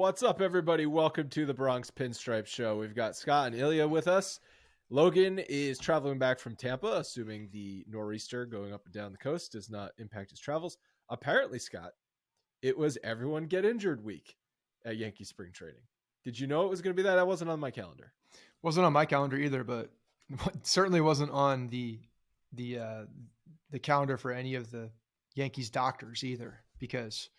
What's up, everybody? Welcome to the Bronx Pinstripes show. We've got Scott and Ilya with us. Logan is traveling back from Tampa, assuming the nor'easter going up and down the coast does not impact his travels. Apparently, Scott, it was everyone get injured week at Yankee spring training. Did you know it was going to be that? That wasn't on my calendar. Wasn't on my calendar either, but certainly wasn't on the calendar for any of the Yankees doctors either, because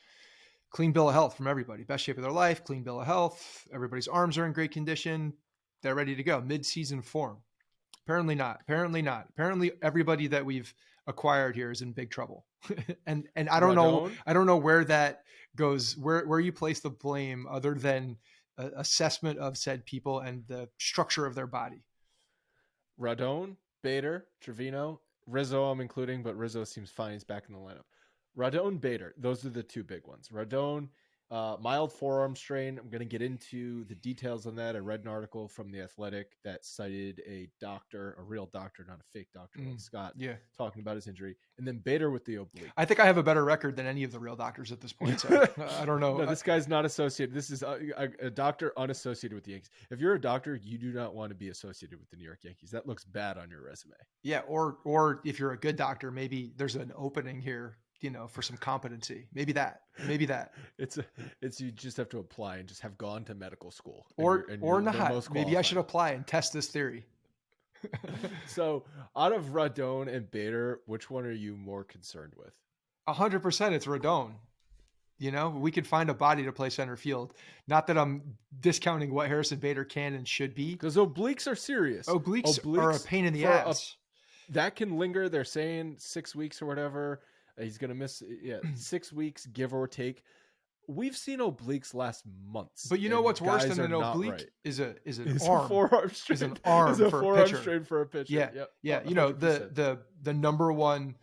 clean bill of health from everybody, best shape of their life, clean bill of health. Everybody's arms are in great condition. They're ready to go. Mid-season form. Apparently not. Apparently everybody that we've acquired here is in big trouble. and I don't know. I don't know where that goes, where you place the blame other than assessment of said people and the structure of their body. Rodon, Bader, Trevino, Rizzo I'm including, but Rizzo seems fine. He's back in the lineup. Rodon, Bader, those are the two big ones. Rodon, mild forearm strain. I'm going to get into the details on that. I read an article from The Athletic that cited a doctor, a real doctor, not a fake doctor like Scott, talking about his injury. And then Bader with the oblique. I think I have a better record than any of the real doctors at this point. So I don't know. No, this guy's not associated. This is a doctor unassociated with the Yankees. If you're a doctor, you do not want to be associated with the New York Yankees. That looks bad on your resume. Yeah, or if you're a good doctor, maybe there's an opening here, for some competency. Maybe that. It's you just have to apply and just have gone to medical school. Or not. Maybe I should apply and test this theory. So out of Rodon and Bader, which one are you more concerned with? 100% it's Rodon. We could find a body to play center field. Not that I'm discounting what Harrison Bader can and should be. Because obliques are serious. Obliques are a pain in the ass. That can linger. They're saying 6 weeks or whatever. He's going to miss 6 weeks, give or take. We've seen obliques last months. But what's worse than an oblique right. is an arm. Forearm strain. Is an arm for a pitcher. Strain for a pitcher. Yeah. Yep. Yeah. The number one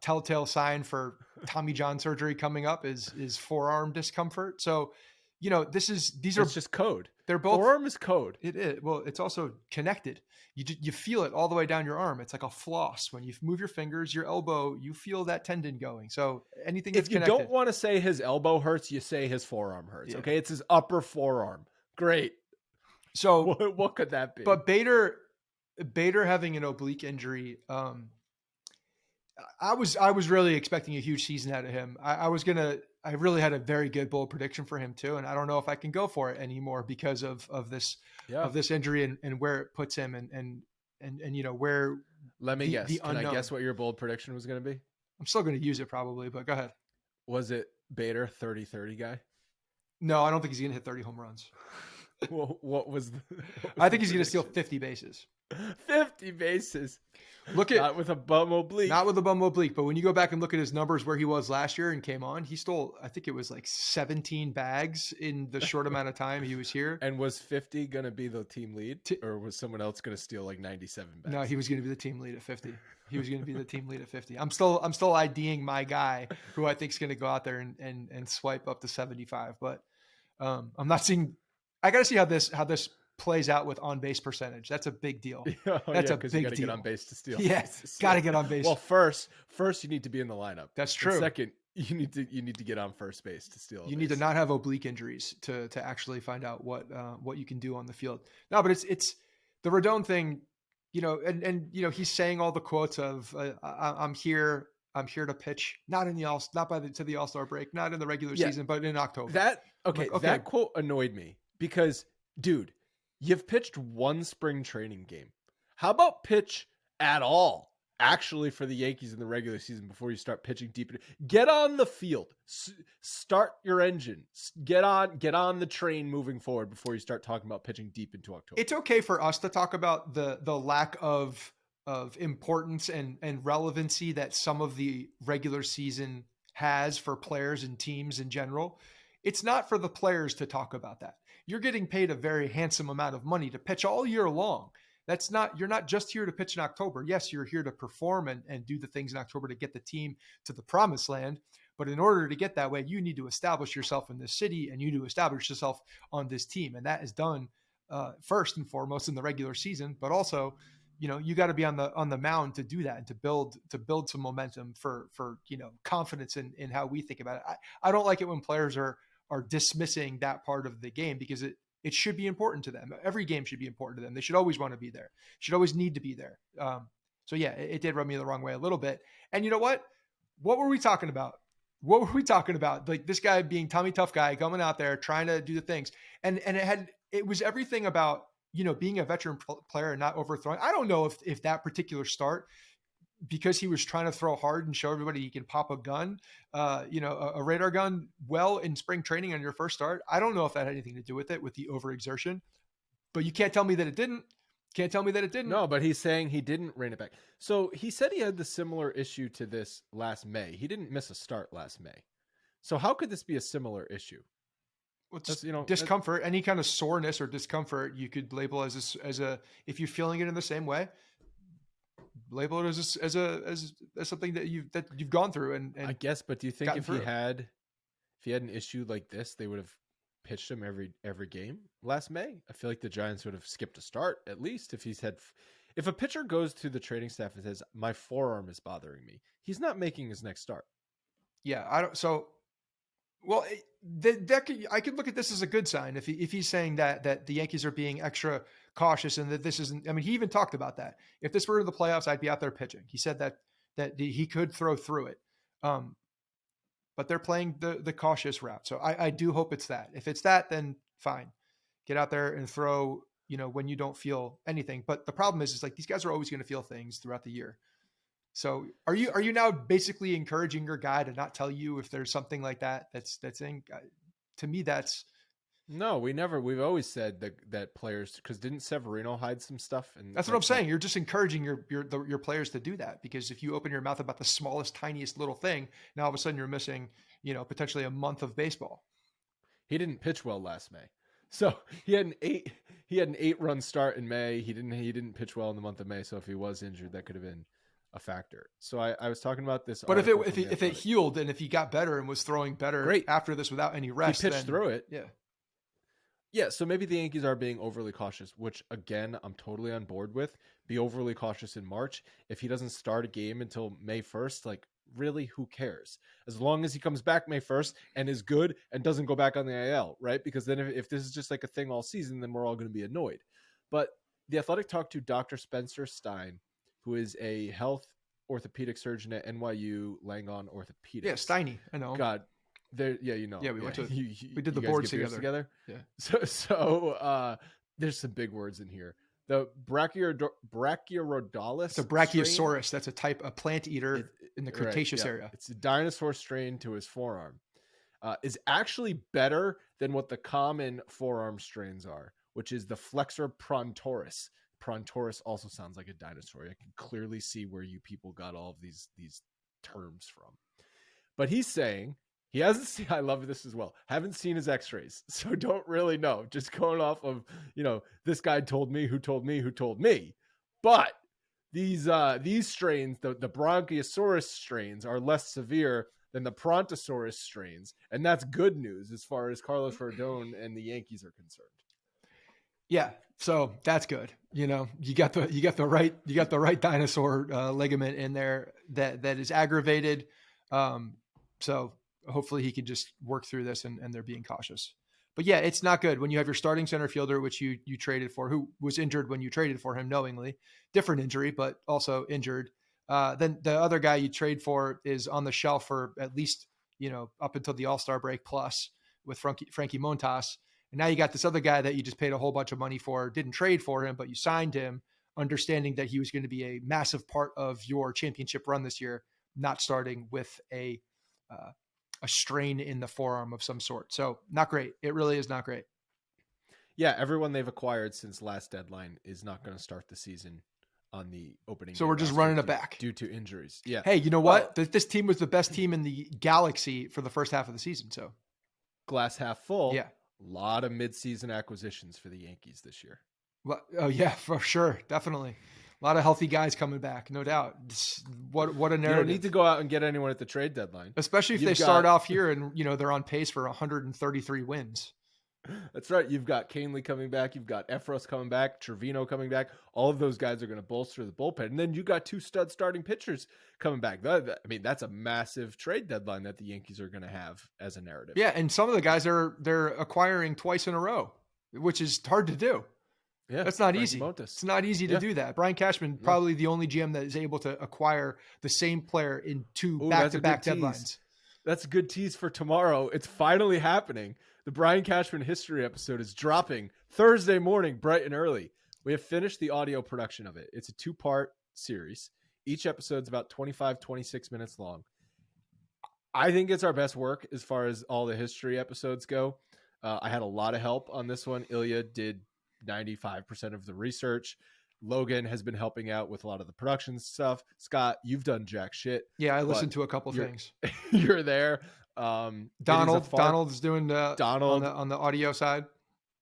telltale sign for Tommy John surgery coming up is forearm discomfort. So, these are just code. They're both forearm is code. It is. Well, it's also connected. You feel it all the way down your arm. It's like a floss. When you move your fingers, your elbow, you feel that tendon going. So anything that's connected. If you don't want to say his elbow hurts, you say his forearm hurts. Yeah. Okay, it's his upper forearm. Great. So what could that be? But Bader having an oblique injury. I was really expecting a huge season out of him. I really had a very good bold prediction for him too. And I don't know if I can go for it anymore because of this injury and where it puts him and where. Let me guess. Can I guess what your bold prediction was going to be? I'm still going to use it probably, but go ahead. Was it Bader 30-30 guy? No, I don't think he's going to hit 30 home runs. Well, I think he's going to steal 50 bases. 50 bases. Not with a bum oblique. Not with a bum oblique, but when you go back and look at his numbers where he was last year and came on, he stole, I think it was like 17 bags in the short amount of time he was here. And was 50 going to be the team lead, or was someone else going to steal like 97 bags? No, he was going to be the team lead at 50. He was going to be the team lead at 50. I'm still IDing my guy who I think is going to go out there and swipe up to 75, but I'm not seeing. I got to see how this plays out with on-base percentage. That's a big deal. That's a big deal. You got to get on base to steal. Yes, got to get on base. Well, first you need to be in the lineup. That's true. And second, you need to get on first base to steal. You need to not have oblique injuries to actually find out what you can do on the field. No, but it's the Rodon thing. And he's saying all the quotes of I'm here to pitch, not in the to the All-Star break, not in the regular season, but in October. That quote annoyed me because, dude, you've pitched one spring training game. How about pitch at all, actually, for the Yankees in the regular season before you start pitching deep? Get on the field. Start your engine. Get on the train moving forward before you start talking about pitching deep into October. It's okay for us to talk about the lack of importance and relevancy that some of the regular season has for players and teams in general. It's not for the players to talk about that. You're getting paid a very handsome amount of money to pitch all year long. You're not just here to pitch in October. Yes, you're here to perform and do the things in October to get the team to the promised land. But in order to get that way, you need to establish yourself in this city and you need to establish yourself on this team. And that is done first and foremost in the regular season, but also, you got to be on the mound to do that and to build some momentum for confidence in how we think about it. I don't like it when players are are dismissing that part of the game because it should be important to them. Every game should be important to them. They should always want to be there. Should always need to be there. So yeah, it did rub me the wrong way a little bit. And you know what? What were we talking about? What were we talking about? Like this guy being Tommy Tough Guy coming out there trying to do the things. And it was everything about, being a veteran player and not overthrowing. I don't know if that particular start, because he was trying to throw hard and show everybody he can pop a gun, a radar gun well in spring training on your first start. I don't know if that had anything to do with it, with the overexertion, but you can't tell me that it didn't. Can't tell me that it didn't. No, but he's saying he didn't rein it back. So he said he had the similar issue to this last May. He didn't miss a start last May. So how could this be a similar issue? It's discomfort, any kind of soreness or discomfort, you could label as a if you're feeling it in the same way, label it as something that you've gone through. And I guess, but do you think if he had an issue like this, they would have pitched him every game last May? I feel like the Giants would have skipped a start at least if a pitcher goes to the training staff and says, my forearm is bothering me, he's not making his next start. Yeah, I don't. So, well, I could look at this as a good sign if he's saying that the Yankees are being extra cautious and that this isn't. I mean, he even talked about that. If this were the playoffs, I'd be out there pitching. He said that he could throw through it. But they're playing the cautious route. So I do hope it's that. If it's that, then fine. Get out there and throw, when you don't feel anything. But the problem is like these guys are always going to feel things throughout the year. So are you now basically encouraging your guy to not tell you if there's something like that's in? To me, that's no. We've always said that players, because didn't Severino hide some stuff? And that's what I'm saying. You're just encouraging your players to do that, because if you open your mouth about the smallest, tiniest little thing, now all of a sudden you're missing, potentially a month of baseball. He didn't pitch well last May, so he had an 8-run start in May. He didn't pitch well in the month of May. So if he was injured, that could have been a factor. So I was talking about this. But if it healed and if he got better and was throwing better after this without any rest, he pitched through it. Yeah. Yeah, so maybe the Yankees are being overly cautious, which, again, I'm totally on board with. Be overly cautious in March. If he doesn't start a game until May 1st, like, really, who cares? As long as he comes back May 1st and is good and doesn't go back on the IL, right? Because then if this is just like a thing all season, then we're all going to be annoyed. But The Athletic talked to Dr. Spencer Stein, who is a health orthopedic surgeon at NYU Langone Orthopedics. Yeah, Steiny, I know. God. There, yeah, Yeah, we went to. We did the boards together. Yeah. So there's some big words in here. The Brachiorodolus. It's a Brachiosaurus. That's a plant eater in the Cretaceous area. It's a dinosaur strain to his forearm. Is actually better than what the common forearm strains are, which is the Flexor prontoris. Prontoris also sounds like a dinosaur. I can clearly see where you people got all of these terms from. But he's saying he hasn't seen, I love this as well, haven't seen his x-rays, so don't really know. Just going off of, this guy told me, who told me, who told me. But these strains, the Bronchiosaurus strains, are less severe than the Prontosaurus strains. And that's good news as far as Carlos Rodon and the Yankees are concerned. Yeah. So that's good. You got the right dinosaur ligament in there that is aggravated. So hopefully he can just work through this and they're being cautious. But yeah, it's not good when you have your starting center fielder, which you traded for, who was injured when you traded for him knowingly, different injury, but also injured. Then the other guy you trade for is on the shelf for at least, up until the All-Star break plus with Frankie Montas. And now you got this other guy that you just paid a whole bunch of money for, didn't trade for him, but you signed him, understanding that he was going to be a massive part of your championship run this year, not starting with a strain in the forearm of some sort. So not great. It really is not great. Yeah, everyone they've acquired since last deadline is not going to start the season on the opening. So we're just running it back due to injuries. Yeah. Hey, you know what? This team was the best team in the galaxy for the first half of the season. So glass half full. Yeah. A lot of midseason acquisitions for the Yankees this year. Well, oh yeah, for sure. Definitely. A lot of healthy guys coming back, no doubt. What a narrative. You don't need to go out and get anyone at the trade deadline. Especially if they start off here and, they're on pace for 133 wins. That's right. You've got Canely coming back. You've got Efros coming back. Trevino coming back. All of those guys are going to bolster the bullpen. And then you got 2 stud starting pitchers coming back. I mean, that's a massive trade deadline that the Yankees are going to have as a narrative. Yeah, and some of the guys they're acquiring twice in a row, which is hard to do. Yeah, that's not Frankie easy. Montas. It's not easy to do that. Brian Cashman, probably the only GM that is able to acquire the same player in 2 back-to-back deadlines. That's a good tease for tomorrow. It's finally happening. The Brian Cashman history episode is dropping Thursday morning, bright and early. We have finished the audio production of it. It's a 2-part series. Each episode's about 25, 26 minutes long. I think it's our best work as far as all the history episodes go. I had a lot of help on this one. Ilya did 95% of the research. Logan has been helping out with a lot of the production stuff. Scott, you've done jack shit. Yeah, I listened to a couple things. You're there. Donald's doing Donald on the audio side.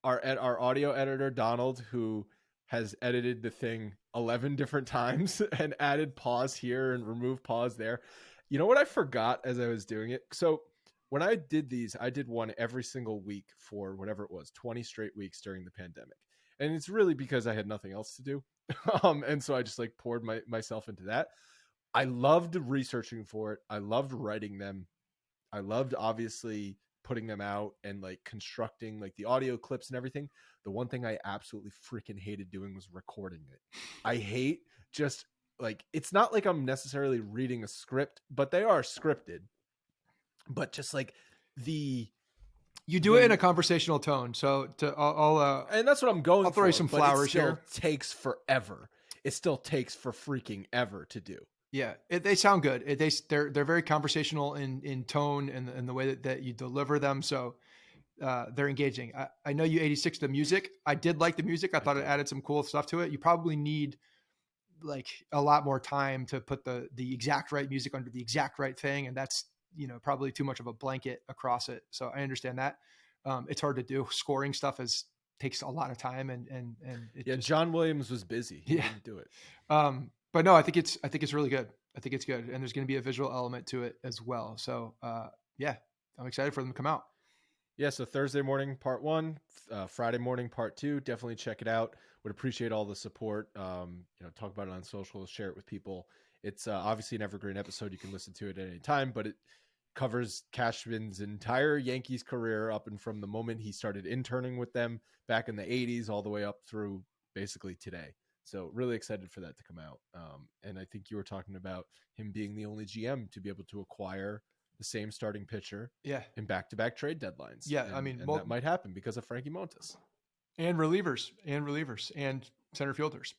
Our audio editor, Donald, who has edited the thing 11 different times and added pause here and remove pause there. You know what I forgot as I was doing it? So when I did these, I did one every single week for whatever it was, 20 straight weeks during the pandemic. And it's really because I had nothing else to do. And so I just like poured myself into that. I loved researching for it. I loved writing them. I loved obviously putting them out and like constructing like the audio clips and everything. The one thing I absolutely freaking hated doing was recording it. I hate just like, it's not like I'm necessarily reading a script, but they are scripted. But just like you do it in a conversational tone. So I'll and that's what I'm going. I'll throw you some flowers here. It takes forever. It still takes for freaking ever to do. Yeah, they sound good. They're very conversational in tone and the way that you deliver them. So they're engaging. I know you 86 the music. I did like the music. I thought it added some cool stuff to it. You probably need like a lot more time to put the exact right music under the exact right thing, and that's probably too much of a blanket across it. So I understand that. It's hard to do. Scoring stuff takes a lot of time and John Williams was busy. He didn't do it. But no, I think it's really good. I think it's good. And there's going to be a visual element to it as well. So yeah, I'm excited for them to come out. Yeah. So Thursday morning, part 1, Friday morning, part 2, definitely check it out. Would appreciate all the support. Talk about it on social, share it with people. It's obviously an evergreen episode. You can listen to it at any time, but it covers Cashman's entire Yankees career up and from the moment he started interning with them back in the 80s all the way up through basically today. So really excited for that to come out. And I think you were talking about him being the only GM to be able to acquire the same starting pitcher in back-to-back trade deadlines. Yeah, and that might happen because of Frankie Montas. And relievers and center fielders.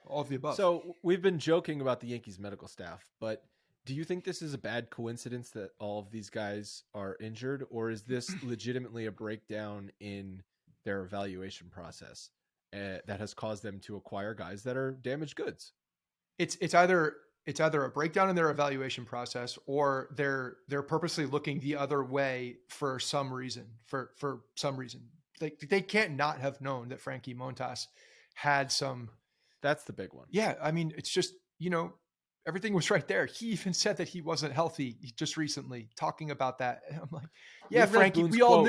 All of the above. So we've been joking about the Yankees medical staff, but do you think this is a bad coincidence that all of these guys are injured, or is this legitimately a breakdown in their evaluation process that has caused them to acquire guys that are damaged goods? It's either a breakdown in their evaluation process, or they're purposely looking the other way for some reason. For some reason, like they can't not have known that Frankie Montas had some. That's the big one. Yeah, I mean, it's just everything was right there. He even said that he wasn't healthy just recently, talking about that. And I'm like, yeah, Frankie, we all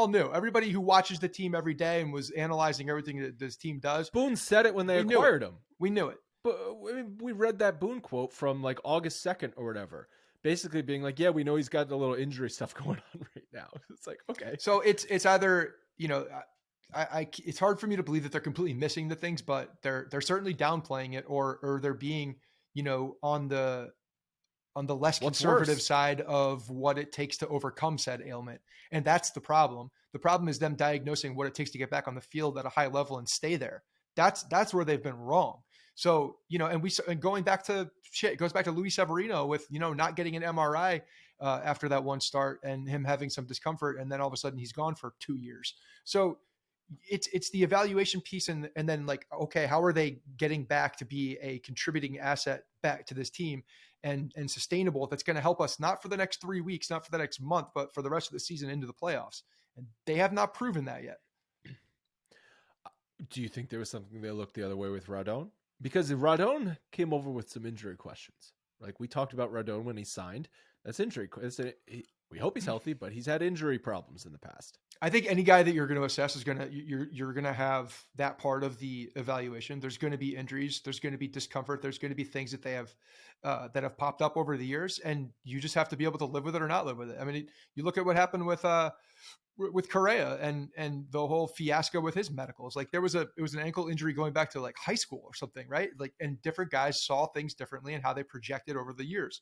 knew. Everybody who watches the team every day and was analyzing everything that this team does. Boone said it when they acquired him. We knew it. But we read that Boone quote from like August 2nd or whatever, basically being like, yeah, we know he's got a little injury stuff going on right now. It's like, okay. So it's either, it's hard for me to believe that they're completely missing the things, but they're certainly downplaying it, or they're being, on the less conservative side of what it takes to overcome said ailment. And that's the problem. The problem is them diagnosing what it takes to get back on the field at a high level and stay there. That's where they've been wrong. So, and going back to it goes back to Luis Severino with, not getting an MRI after that one start and him having some discomfort. And then all of a sudden he's gone for 2 years. So it's the evaluation piece. And then like, okay, how are they getting back to be a contributing asset back to this team and sustainable? That's going to help us not for the next 3 weeks, not for the next month, but for the rest of the season into the playoffs. And they have not proven that yet. Do you think there was something they looked the other way with Rodon? Because Rodon came over with some injury questions. Like we talked about Rodon when he signed. That's injury. We hope he's healthy, but he's had injury problems in the past. I think any guy that you're going to assess is you're going to have that part of the evaluation. There's going to be injuries. There's going to be discomfort. There's going to be things that they have that have popped up over the years, and you just have to be able to live with it or not live with it. I mean, you look at what happened with Correa and the whole fiasco with his medicals. Like it was an ankle injury going back to like high school or something, right? Like, and different guys saw things differently and how they projected over the years.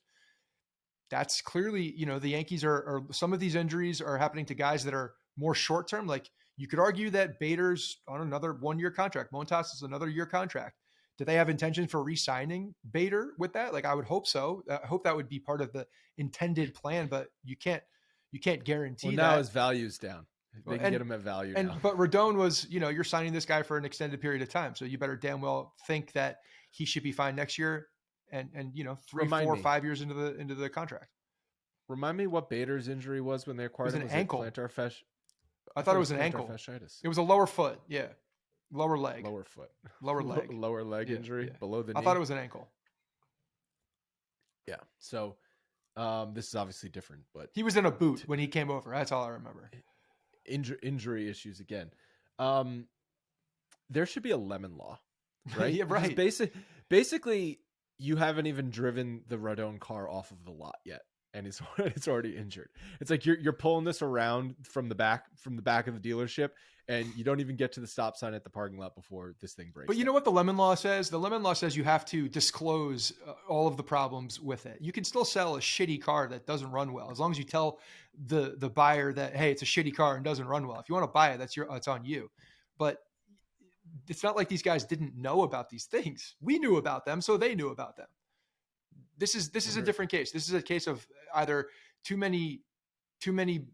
That's clearly, the Yankees are some of these injuries are happening to guys that are more short-term. Like you could argue that Bader's on another 1-year contract. Montas is another year contract. Do they have intention for re-signing Bader with that? Like I would hope so. I hope that would be part of the intended plan, but you can't guarantee now that. his value's down. They can get him at value now. But Rodon was, you're signing this guy for an extended period of time. So you better damn well think that he should be fine next year. And 3, 4, 5 years into the contract. Remind me what Bader's injury was when they acquired him. It was an ankle. Plantar fasciitis. I thought it was an ankle. Fasciitis. It was a lower foot. Yeah. Lower leg. Lower foot. Lower leg. Lower leg injury below the knee. I thought it was an ankle. Yeah. So this is obviously different, but he was in a boot when he came over. That's all I remember. Injury issues again. There should be a lemon law, right? Yeah, right. Basically, you haven't even driven the Rodon car off of the lot yet, and it's already injured. It's like you're pulling this around from the back of the dealership, and you don't even get to the stop sign at the parking lot before this thing breaks. But you know what the lemon law says? The lemon law says you have to disclose all of the problems with it. You can still sell a shitty car that doesn't run well, as long as you tell the buyer that, hey, it's a shitty car and doesn't run well. If you want to buy it, it's on you. But it's not like these guys didn't know about these things. We knew about them, so they knew about them. This is a different case. This is a case of either too many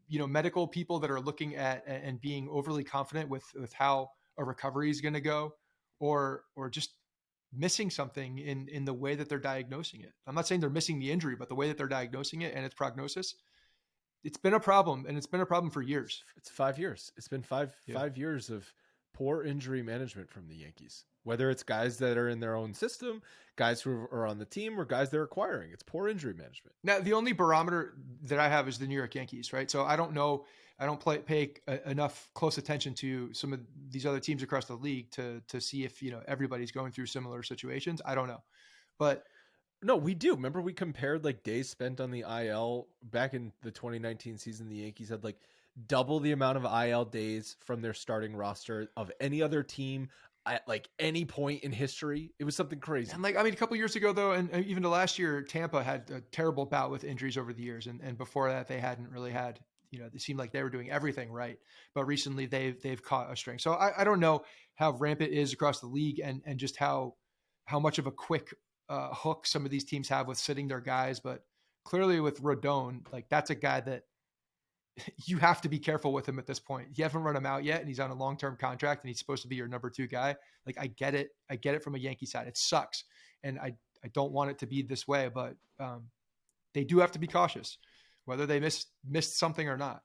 medical people that are looking at and being overly confident with how a recovery is going to go, or just missing something in the way that they're diagnosing it. I'm not saying they're missing the injury, but the way that they're diagnosing it and its prognosis, it's been a problem, and it's been a problem for years. It's 5 years. It's been five years of poor injury management from the Yankees, whether it's guys that are in their own system, guys who are on the team, or guys they're acquiring. It's poor injury management. Now, the only barometer that I have is the New York Yankees, right? So I don't know. I don't pay enough close attention to some of these other teams across the league to see if, everybody's going through similar situations. I don't know. But no, we do. Remember we compared like days spent on the IL back in the 2019 season. The Yankees had like double the amount of IL days from their starting roster of any other team at like any point in history. It was something crazy. And a couple years ago though, and even the last year, Tampa had a terrible bout with injuries over the years. And before that, they hadn't really had, it seemed like they were doing everything right. But recently they've caught a string. So I don't know how rampant it is across the league and just how much of a quick hook some of these teams have with sitting their guys. But clearly with Rodon, like that's a guy that you have to be careful with him at this point. You haven't run him out yet, and he's on a long-term contract, and he's supposed to be your number 2 guy. Like, I get it. I get it from a Yankee side. It sucks, and I don't want it to be this way, but they do have to be cautious, whether they missed something or not.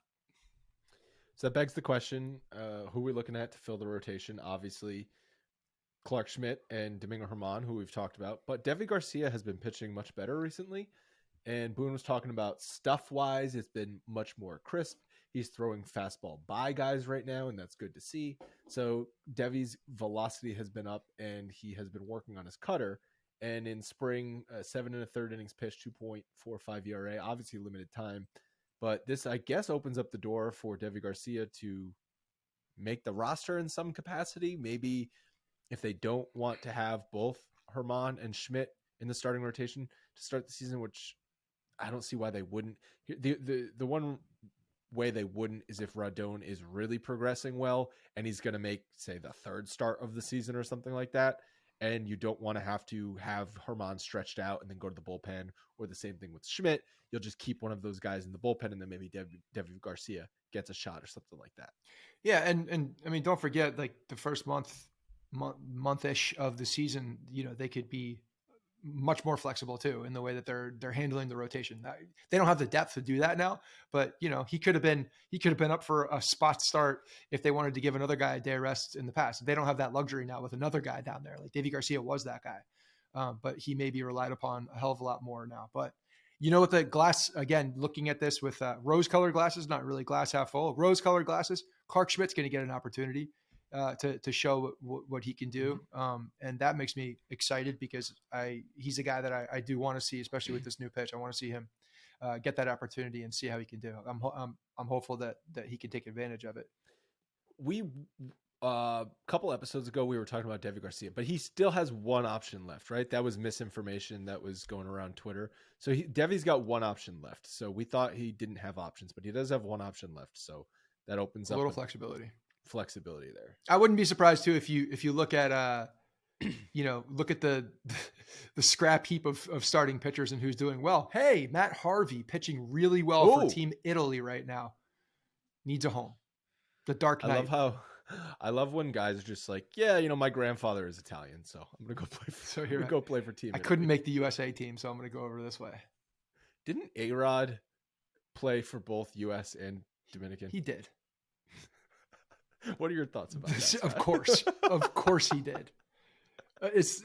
So that begs the question, who are we looking at to fill the rotation? Obviously, Clark Schmidt and Domingo Germán, who we've talked about, but Deivi Garcia has been pitching much better recently. And Boone was talking about stuff-wise, it's been much more crisp. He's throwing fastball by guys right now, and that's good to see. So Devi's velocity has been up, and he has been working on his cutter. And in spring, 7 1/3 innings pitched, 2.45 ERA, obviously limited time. But this, I guess, opens up the door for Deivi Garcia to make the roster in some capacity. Maybe if they don't want to have both Germán and Schmidt in the starting rotation to start the season, which I don't see why they wouldn't. The one way they wouldn't is if Rodon is really progressing well and he's going to make, say, the 3rd start of the season or something like that. And you don't want to have Germán stretched out and then go to the bullpen, or the same thing with Schmidt. You'll just keep one of those guys in the bullpen, and then maybe Deivi Garcia gets a shot or something like that. Yeah. And I mean, don't forget, like the first month-ish of the season, they could be much more flexible too in the way that they're handling the rotation. They don't have the depth to do that now, but he could have been up for a spot start if they wanted to give another guy a day of rest in the past. They don't have that luxury now with another guy down there. Like Deivi Garcia was that guy, but he may be relied upon a hell of a lot more now. But You know what the glass, again, looking at this with rose-colored glasses, not really glass half full, rose-colored glasses, Clark Schmidt's going to get an opportunity to show what he can do. And that makes me excited because he's a guy that I do want to see, especially with this new pitch. I want to see him get that opportunity and see how he can do. I'm hopeful that he can take advantage of it. We a couple episodes ago we were talking about Devi Garcia, but he still has one option left, right? That was misinformation that was going around Twitter. So Devi's got one option left. So we thought he didn't have options, but he does have one option left. So that opens up a little flexibility there. I wouldn't be surprised too if you look at look at the scrap heap of starting pitchers and who's doing well. Hey, Matt Harvey pitching really well for Team Italy right now. Needs a home. The Dark Knight. I love when guys are just like, yeah, my grandfather is Italian, so I'm gonna go play for Team Italy. I couldn't make the USA team, so I'm gonna go over this way. Didn't A-Rod play for both US and Dominican? He did. What are your thoughts about that? Of course he did. It's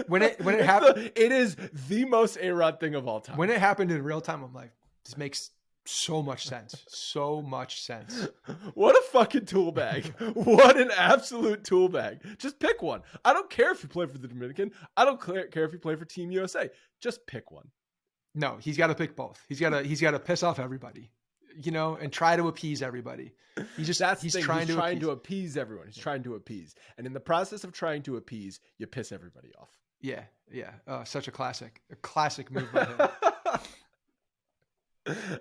when it happened. It is the most A-Rod thing of all time. When it happened in real time, I'm like, this makes so much sense. What a fucking tool bag. What an absolute tool bag. Just pick one. I don't care if you play for the Dominican. I don't care if you play for Team USA. Just pick one. No, he's got to pick both. He's got to piss off everybody, and try to appease everybody. He's trying to appease everyone. He's trying to appease. And in the process of trying to appease, you piss everybody off. Yeah. Such a classic move by him.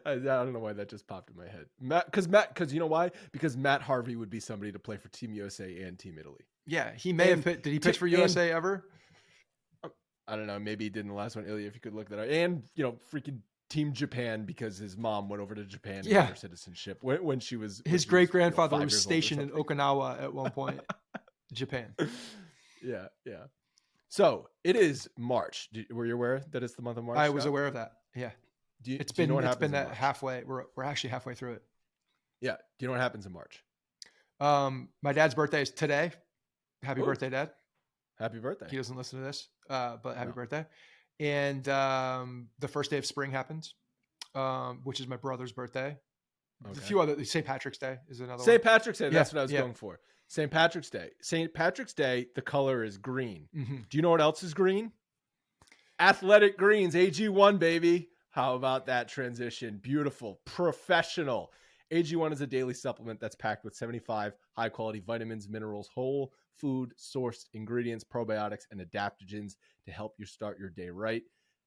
I don't know why that just popped in my head. Because you know why? Because Matt Harvey would be somebody to play for Team USA and Team Italy. Yeah, he may have. Did he pitch for USA ever? I don't know. Maybe he did in the last one, Ilya, if you could look that up. And freaking Team Japan, because his mom went over to Japan and got her citizenship when she was. His great grandfather was stationed in Okinawa at one point, Japan. Yeah. So it is March. Were you aware that it's the month of March? I was aware of that. Yeah. It's been that halfway. We're actually halfway through it. Yeah. Do you know what happens in March? My dad's birthday is today. Happy birthday, Dad. Happy birthday. He doesn't listen to this, but happy birthday. And the first day of spring happens, which is my brother's birthday. Okay. A few other. St. Patrick's Day is another one. St. Patrick's Day. That's what I was going for. St. Patrick's Day. St. Patrick's Day, the color is green. Mm-hmm. Do you know what else is green? Athletic Greens. AG1, baby. How about that transition? Beautiful. Professional. AG1 is a daily supplement that's packed with 75 high-quality vitamins, minerals, whole food sourced ingredients, probiotics, and adaptogens to help you start your day right.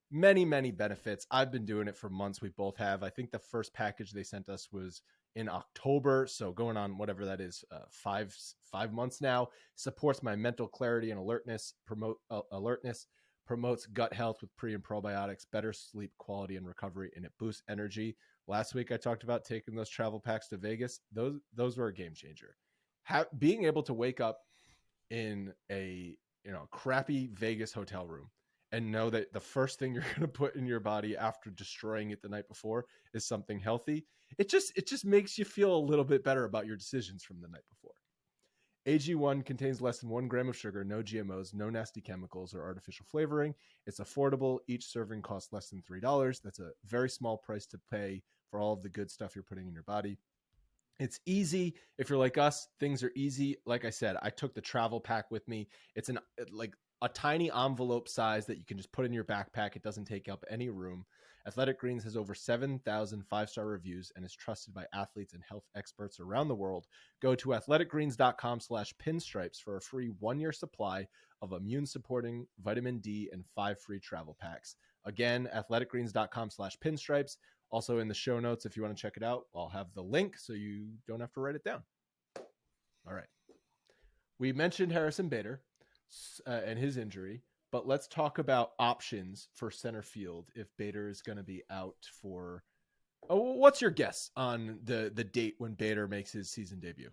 Many, many benefits. I've been doing it for months. We both have. I think the first package they sent us was in October, so going on whatever that is, 5 months now. Supports my mental clarity and alertness, promotes gut health with pre and probiotics, better sleep quality and recovery, and it boosts energy. Last week I talked about taking those travel packs to Vegas. Those were a game changer. Being able to wake up in a crappy Vegas hotel room and know that the first thing you're going to put in your body after destroying it the night before is something healthy. It just makes you feel a little bit better about your decisions from the night before. AG1 contains less than 1 gram of sugar, no GMOs, no nasty chemicals or artificial flavoring. It's affordable. Each serving costs less than $3. That's a very small price to pay for all of the good stuff you're putting in your body. It's easy. If you're like us, things are easy. Like I said, I took the travel pack with me. It's a tiny envelope size that you can just put in your backpack. It doesn't take up any room. Athletic Greens has over 7,000 five-star reviews and is trusted by athletes and health experts around the world. Go to athleticgreens.com/pinstripes for a free 1-year supply of immune-supporting vitamin D and 5 free travel packs. Again, athleticgreens.com/pinstripes. Also in the show notes, if you want to check it out, I'll have the link so you don't have to write it down. All right. We mentioned Harrison Bader and his injury, but let's talk about options for center field if Bader is going to be out for... Oh, what's your guess on the date when Bader makes his season debut?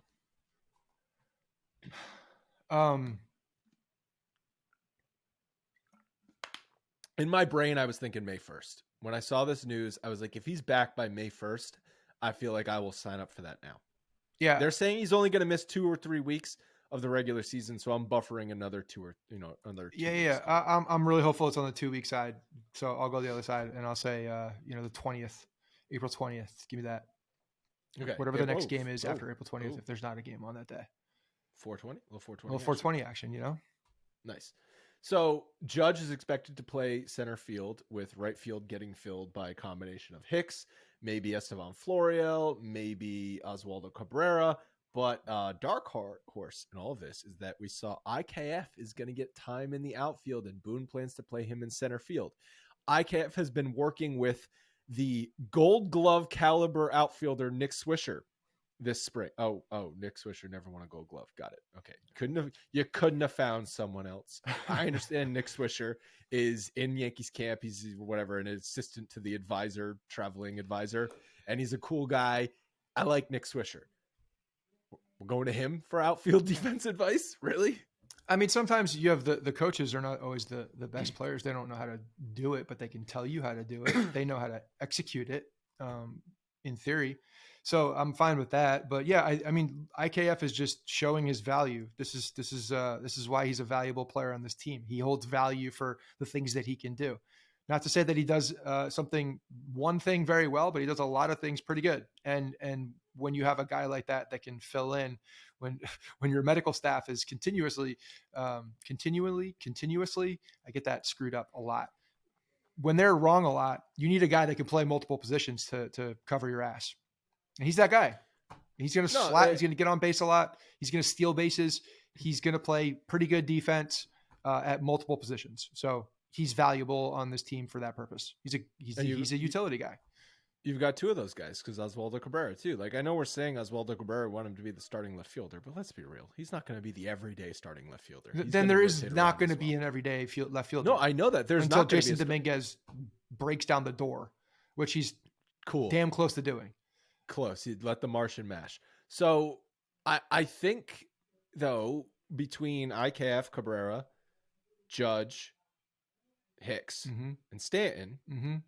In my brain, I was thinking May 1st. When I saw this news, I was like, if he's back by May 1st, I feel like I will sign up for that now. Yeah. They're saying he's only going to miss 2 or 3 weeks. of the regular season. So I'm buffering another 2 weeks. Yeah. I'm really hopeful it's on the 2-week side. So I'll go the other side and I'll say, the 20th, April 20th. Give me that. Okay. Whatever the next game is after April 20th, if there's not a game on that day. 420? A little 420. A little 420 action. Nice. So Judge is expected to play center field, with right field getting filled by a combination of Hicks, maybe Estevan Florial, maybe Oswaldo Cabrera. But dark horse in all of this is that we saw IKF is going to get time in the outfield, and Boone plans to play him in center field. IKF has been working with the Gold Glove caliber outfielder Nick Swisher this spring. Oh, Nick Swisher never won a Gold Glove. Got it. Okay, you couldn't have found someone else. I understand Nick Swisher is in Yankees camp. He's whatever, an assistant to the traveling advisor, and he's a cool guy. I like Nick Swisher. We're going to him for outfield defense advice? Really? I mean, sometimes you have the coaches are not always the best players. They don't know how to do it, but they can tell you how to do it. They know how to execute it, in theory. So I'm fine with that. But yeah, I mean, IKF is just showing his value. This is why he's a valuable player on this team. He holds value for the things that he can do. Not to say that he does one thing very well, but he does a lot of things pretty good. And when you have a guy like that can fill in when your medical staff is continuously, I get that screwed up a lot. When they're wrong a lot, you need a guy that can play multiple positions to cover your ass. And he's that guy. He's going to he's going to get on base a lot. He's going to steal bases. He's going to play pretty good defense at multiple positions. So he's valuable on this team for that purpose. He's a utility guy. You've got two of those guys, because Oswaldo Cabrera too. Like, I know we're saying Oswaldo Cabrera want him to be the starting left fielder, but let's be real. He's not going to be the everyday starting left fielder. Then there is not going to be an everyday left fielder. No, I know that. There's until not Jason Dominguez breaks down the door, which he's damn close to doing. Close. He'd let the Martian mash. So I think, though, between IKF, Cabrera, Judge, Hicks, and Stanton,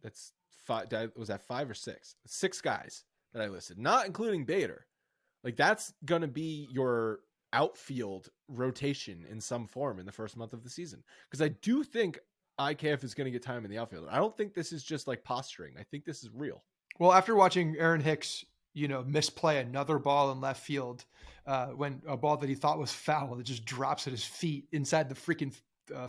that's five. Was that 5 or 6? 6 guys that I listed, not including Bader. Like, that's going to be your outfield rotation in some form in the first month of the season. Because I do think IKF is going to get time in the outfield. I don't think this is just like posturing. I think this is real. Well, after watching Aaron Hicks, misplay another ball in left field, when a ball that he thought was foul, it just drops at his feet inside the freaking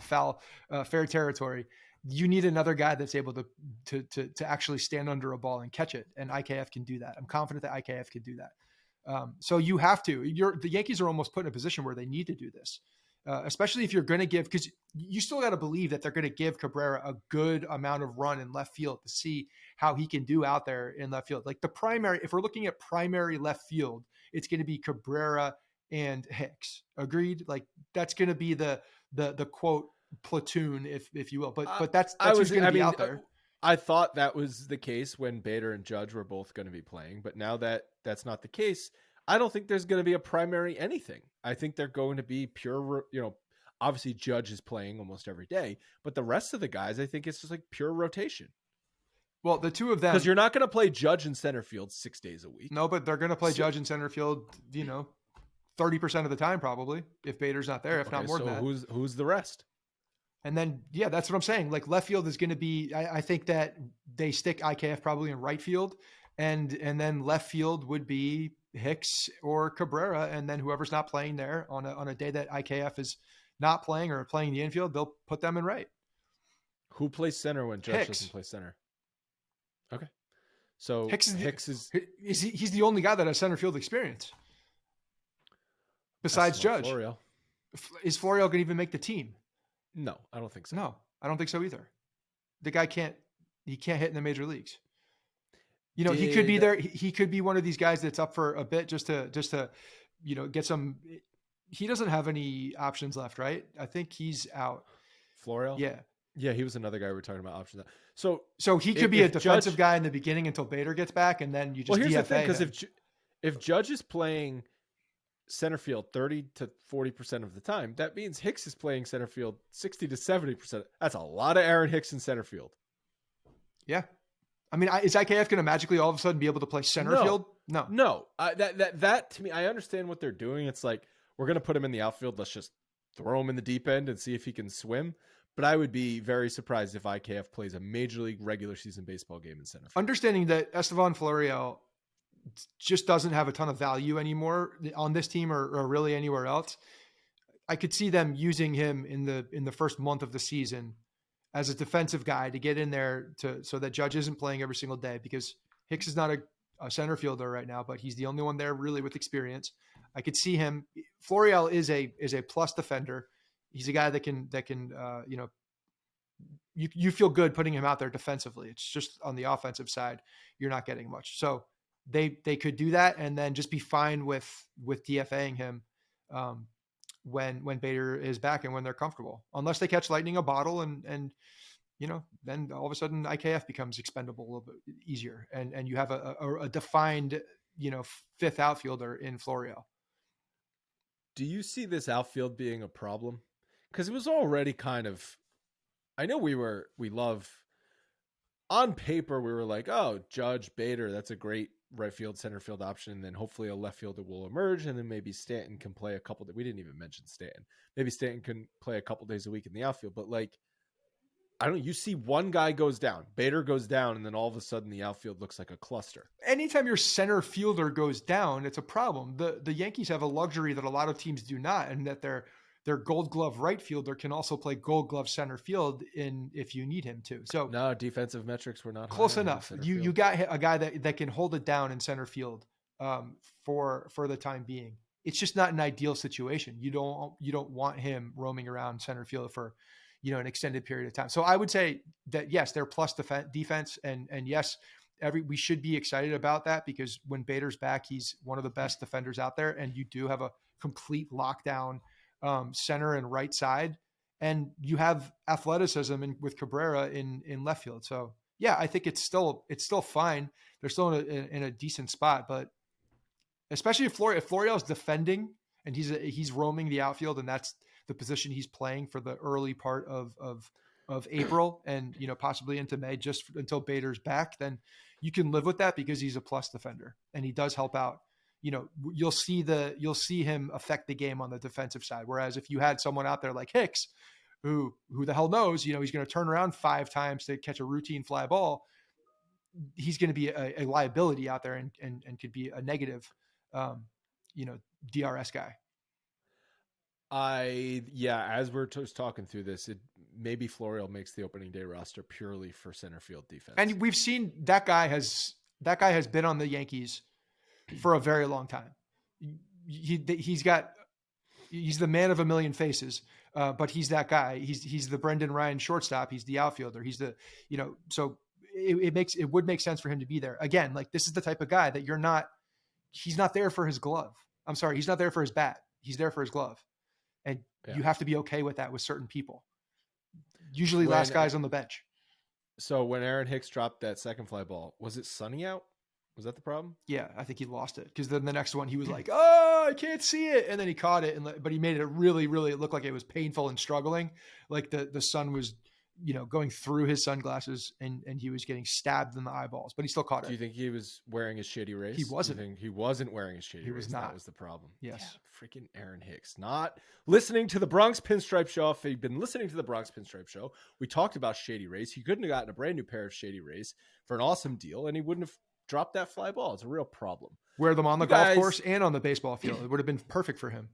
fair territory. You need another guy that's able to actually stand under a ball and catch it. And IKF can do that. I'm confident that IKF can do that. So you have to. The Yankees are almost put in a position where they need to do this. Especially if you're going to give, because you still got to believe that they're going to give Cabrera a good amount of run in left field to see how he can do out there in left field. Like if we're looking at primary left field, it's going to be Cabrera and Hicks. Agreed? Like, that's going to be the quote platoon, if you will. But that's who's going to be out there. I thought that was the case when Bader and Judge were both going to be playing, but now that that's not the case, I don't think there's going to be a primary anything. I think they're going to be pure, obviously Judge is playing almost every day, but the rest of the guys, I think it's just like pure rotation. Well, the two of them, because you're not going to play Judge in center field 6 days a week. No, but they're going to play Judge in center field, 30% of the time, probably, if Bader's not there, if not more than that. Who's the rest? And then, yeah, that's what I'm saying. Like, left field is going to be, I think that they stick IKF probably in right field, and then left field would be Hicks or Cabrera, and then whoever's not playing there on a day that IKF is not playing or playing the infield, they'll put them in right. Who plays center when Judge doesn't play center? Okay, so Hicks is he's the only guy that has center field experience besides Judge. Florial. Is Florial going to even make the team? No, I don't think so. No, I don't think so either. The guy can't hit in the major leagues. He could be there. He could be one of these guys that's up for a bit just to get some. He doesn't have any options left, right? I think he's out. Florial? Yeah, he was another guy we were talking about options. So he could be a defensive guy in the beginning until Bader gets back, and then you just here's DFA the thing, because if Judge is playing center field 30 to 40% of the time, that means Hicks is playing center field 60 to 70%. That's a lot of Aaron Hicks in center field. Yeah. I mean, is IKF going to magically all of a sudden be able to play center field? No. That to me, I understand what they're doing. It's like, we're going to put him in the outfield. Let's just throw him in the deep end and see if he can swim. But I would be very surprised if IKF plays a major league regular season baseball game in center field. Understanding that Estevan Florial just doesn't have a ton of value anymore on this team or really anywhere else. I could see them using him in the first month of the season as a defensive guy to get in there so that Judge isn't playing every single day, because Hicks is not a center fielder right now, but he's the only one there really with experience. I could see him. Florial is a plus defender. He's a guy that can you feel good putting him out there defensively. It's just on the offensive side, you're not getting much. So they could do that and then just be fine with DFAing him when Bader is back and when they're comfortable, unless they catch lightning a bottle and then all of a sudden IKF becomes expendable a little bit easier. And you have a defined, fifth outfielder in Florial. Do you see this outfield being a problem? Because it was already kind of, I know we love, on paper, we were like, oh, Judge, Bader, that's a great right field, center field option. And then hopefully a left fielder will emerge. And then maybe Stanton can play we didn't even mention Stanton. Maybe Stanton can play a couple days a week in the outfield. But you see one guy goes down, Bader goes down, and then all of a sudden the outfield looks like a cluster. Anytime your center fielder goes down, it's a problem. The Yankees have a luxury that a lot of teams do not, and that their Gold Glove right fielder can also play Gold Glove center field if you need him to. So no, defensive metrics were not close enough. You got a guy that can hold it down in center field for the time being. It's just not an ideal situation. You don't want him roaming around center field for an extended period of time. So I would say that yes, they're plus defense, and yes, we should be excited about that, because when Bader's back, he's one of the best defenders out there, and you do have a complete lockdown center and right side, and you have athleticism with Cabrera in left field. So yeah, I think it's still fine. They're still in a decent spot, but especially if Florial's defending and he's roaming the outfield, and that's the position he's playing for the early part of April and possibly into May, just until Bader's back, then you can live with that, because he's a plus defender and he does help out. You'll see him affect the game on the defensive side. Whereas if you had someone out there like Hicks, who the hell knows, he's going to turn around 5 times to catch a routine fly ball, he's going to be a liability out there and could be a negative, DRS guy. As we're just talking through this, maybe Florial makes the opening day roster purely for center field defense. And we've seen that guy has been on the Yankees for a very long time. He's the man of a million faces, but he's that guy. He's the Brendan Ryan shortstop. He's the outfielder. He's the, so it would make sense for him to be there. Again, this is the type of guy that he's not there for his glove. I'm sorry. He's not there for his bat. He's there for his glove. And you have to be okay with that with certain people. Usually last guys on the bench. So when Aaron Hicks dropped that second fly ball, was it sunny out? Was that the problem? Yeah, I think he lost it, because then the next one he was like, "Oh, I can't see it," and then he caught it, but he made it really, really look like it was painful and struggling, like the sun was, going through his sunglasses and he was getting stabbed in the eyeballs, but he still caught it. Do you think he was wearing his Shady Rays? He wasn't. Do you think he wasn't wearing his Shady Rays? He was not. That was the problem. Yes. Yeah, freaking Aaron Hicks. Not listening to the Bronx Pinstripe Show. If he'd been listening to the Bronx Pinstripe Show, we talked about Shady Rays. He couldn't have gotten a brand new pair of Shady Rays for an awesome deal, and he wouldn't have dropped that fly ball. It's a real problem. Wear them on the golf course and on the baseball field. It would have been perfect for him.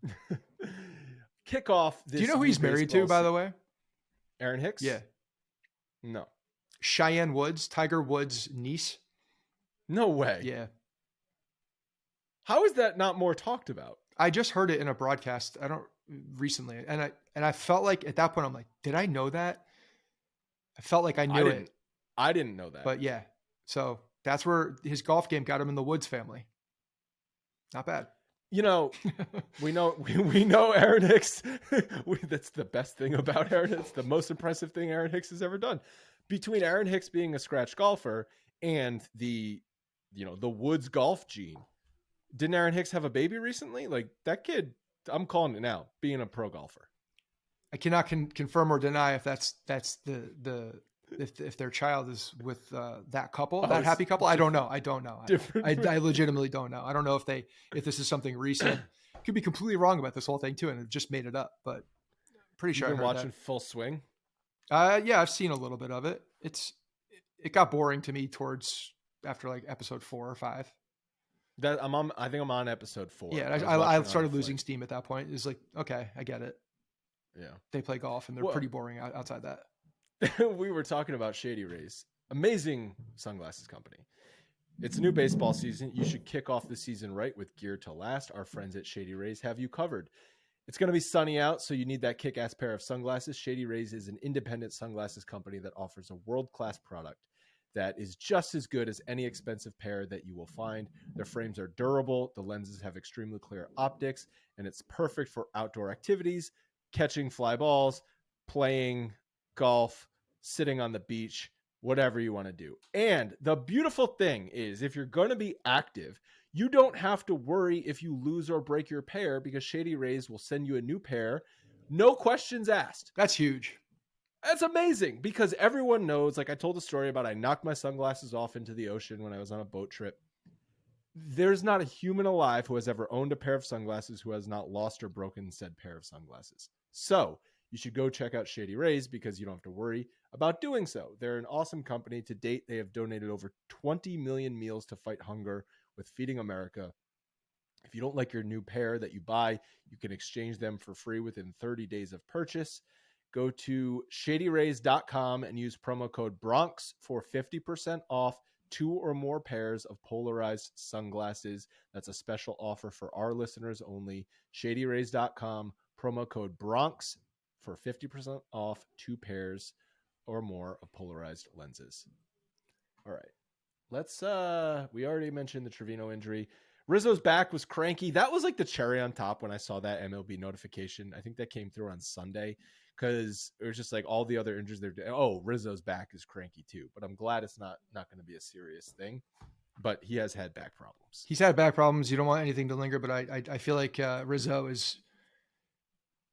Kick off this. Do you know who he's married to, by the way? Aaron Hicks? Yeah. No. Cheyenne Woods, Tiger Woods' niece. No way. Yeah. How is that not more talked about? I just heard it in a broadcast. Recently. And I felt like at that point, I'm like, did I know that? I felt like I knew it. I didn't know that. But yeah. So that's where his golf game got him in the Woods family. Not bad. We know Aaron Hicks. That's the best thing about Aaron Hicks. The most impressive thing Aaron Hicks has ever done. Between Aaron Hicks being a scratch golfer and the Woods golf gene, didn't Aaron Hicks have a baby recently? Like that kid, I'm calling it now, being a pro golfer. I cannot confirm or deny if that's if their child is with that couple, that happy couple. I don't know. I legitimately don't know. I don't know if this is something recent. Could be completely wrong about this whole thing too, and have just made it up. But pretty sure You've been I heard watching Full Swing. Yeah, I've seen a little bit of it. It got boring to me towards after like episode 4 or 5. I think I'm on episode 4. Yeah, I started losing steam at that point. It's like, okay, I get it. Yeah, they play golf and they're pretty boring outside that. We were talking about Shady Rays, amazing sunglasses company. It's a new baseball season. You should kick off the season right with gear to last. Our friends at Shady Rays have you covered. It's going to be sunny out, so you need that kick-ass pair of sunglasses. Shady Rays is an independent sunglasses company that offers a world-class product that is just as good as any expensive pair that you will find. Their frames are durable, the lenses have extremely clear optics, and it's perfect for outdoor activities, catching fly balls, playing golf, sitting on the beach, whatever you want to do. And the beautiful thing is, if you're going to be active, you don't have to worry if you lose or break your pair, because Shady Rays will send you a new pair, no questions asked. That's huge. That's amazing, because everyone knows, like I told a story about I knocked my sunglasses off into the ocean when I was on a boat trip. There's not a human alive who has ever owned a pair of sunglasses who has not lost or broken said pair of sunglasses. So you should go check out Shady Rays, because you don't have to worry about doing so. They're an awesome company. To date, they have donated over 20 million meals to fight hunger with Feeding America. If you don't like your new pair that you buy, you can exchange them for free within 30 days of purchase. Go to shadyrays.com and use promo code Bronx for 50% off 2 or more pairs of polarized sunglasses. That's a special offer for our listeners only. Shadyrays.com, promo code Bronx for 50% off 2 pairs or more of polarized lenses. All right. We already mentioned the Trevino injury. Rizzo's back was cranky. That was like the cherry on top when I saw that MLB notification. I think that came through on Sunday, because it was just like all the other injuries they're doing. Oh, Rizzo's back is cranky too. But I'm glad it's not going to be a serious thing. But he has had back problems. He's had back problems. You don't want anything to linger, but I feel like Rizzo is,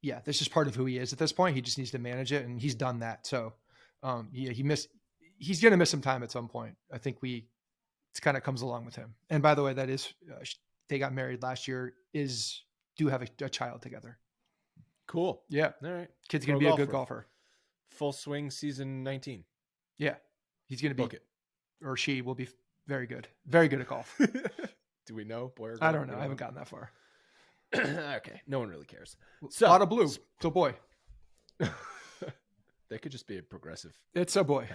yeah, this is part of who he is at this point. He just needs to manage it, and he's done that. So yeah, he's going to miss some time at some point. I think it kind of comes along with him. And by the way, that is, they got married last year, do have a child together. Cool. Yeah. All right. Kid's going to be a good golfer. Full Swing season 19. Yeah. He's going to be, or she will be very good. Very good at golf. Do we know, boy or girl? I don't know. I haven't gotten that far. Okay. No one really cares. So, a lot of blue. It's a boy. They could just be a progressive. It's a boy.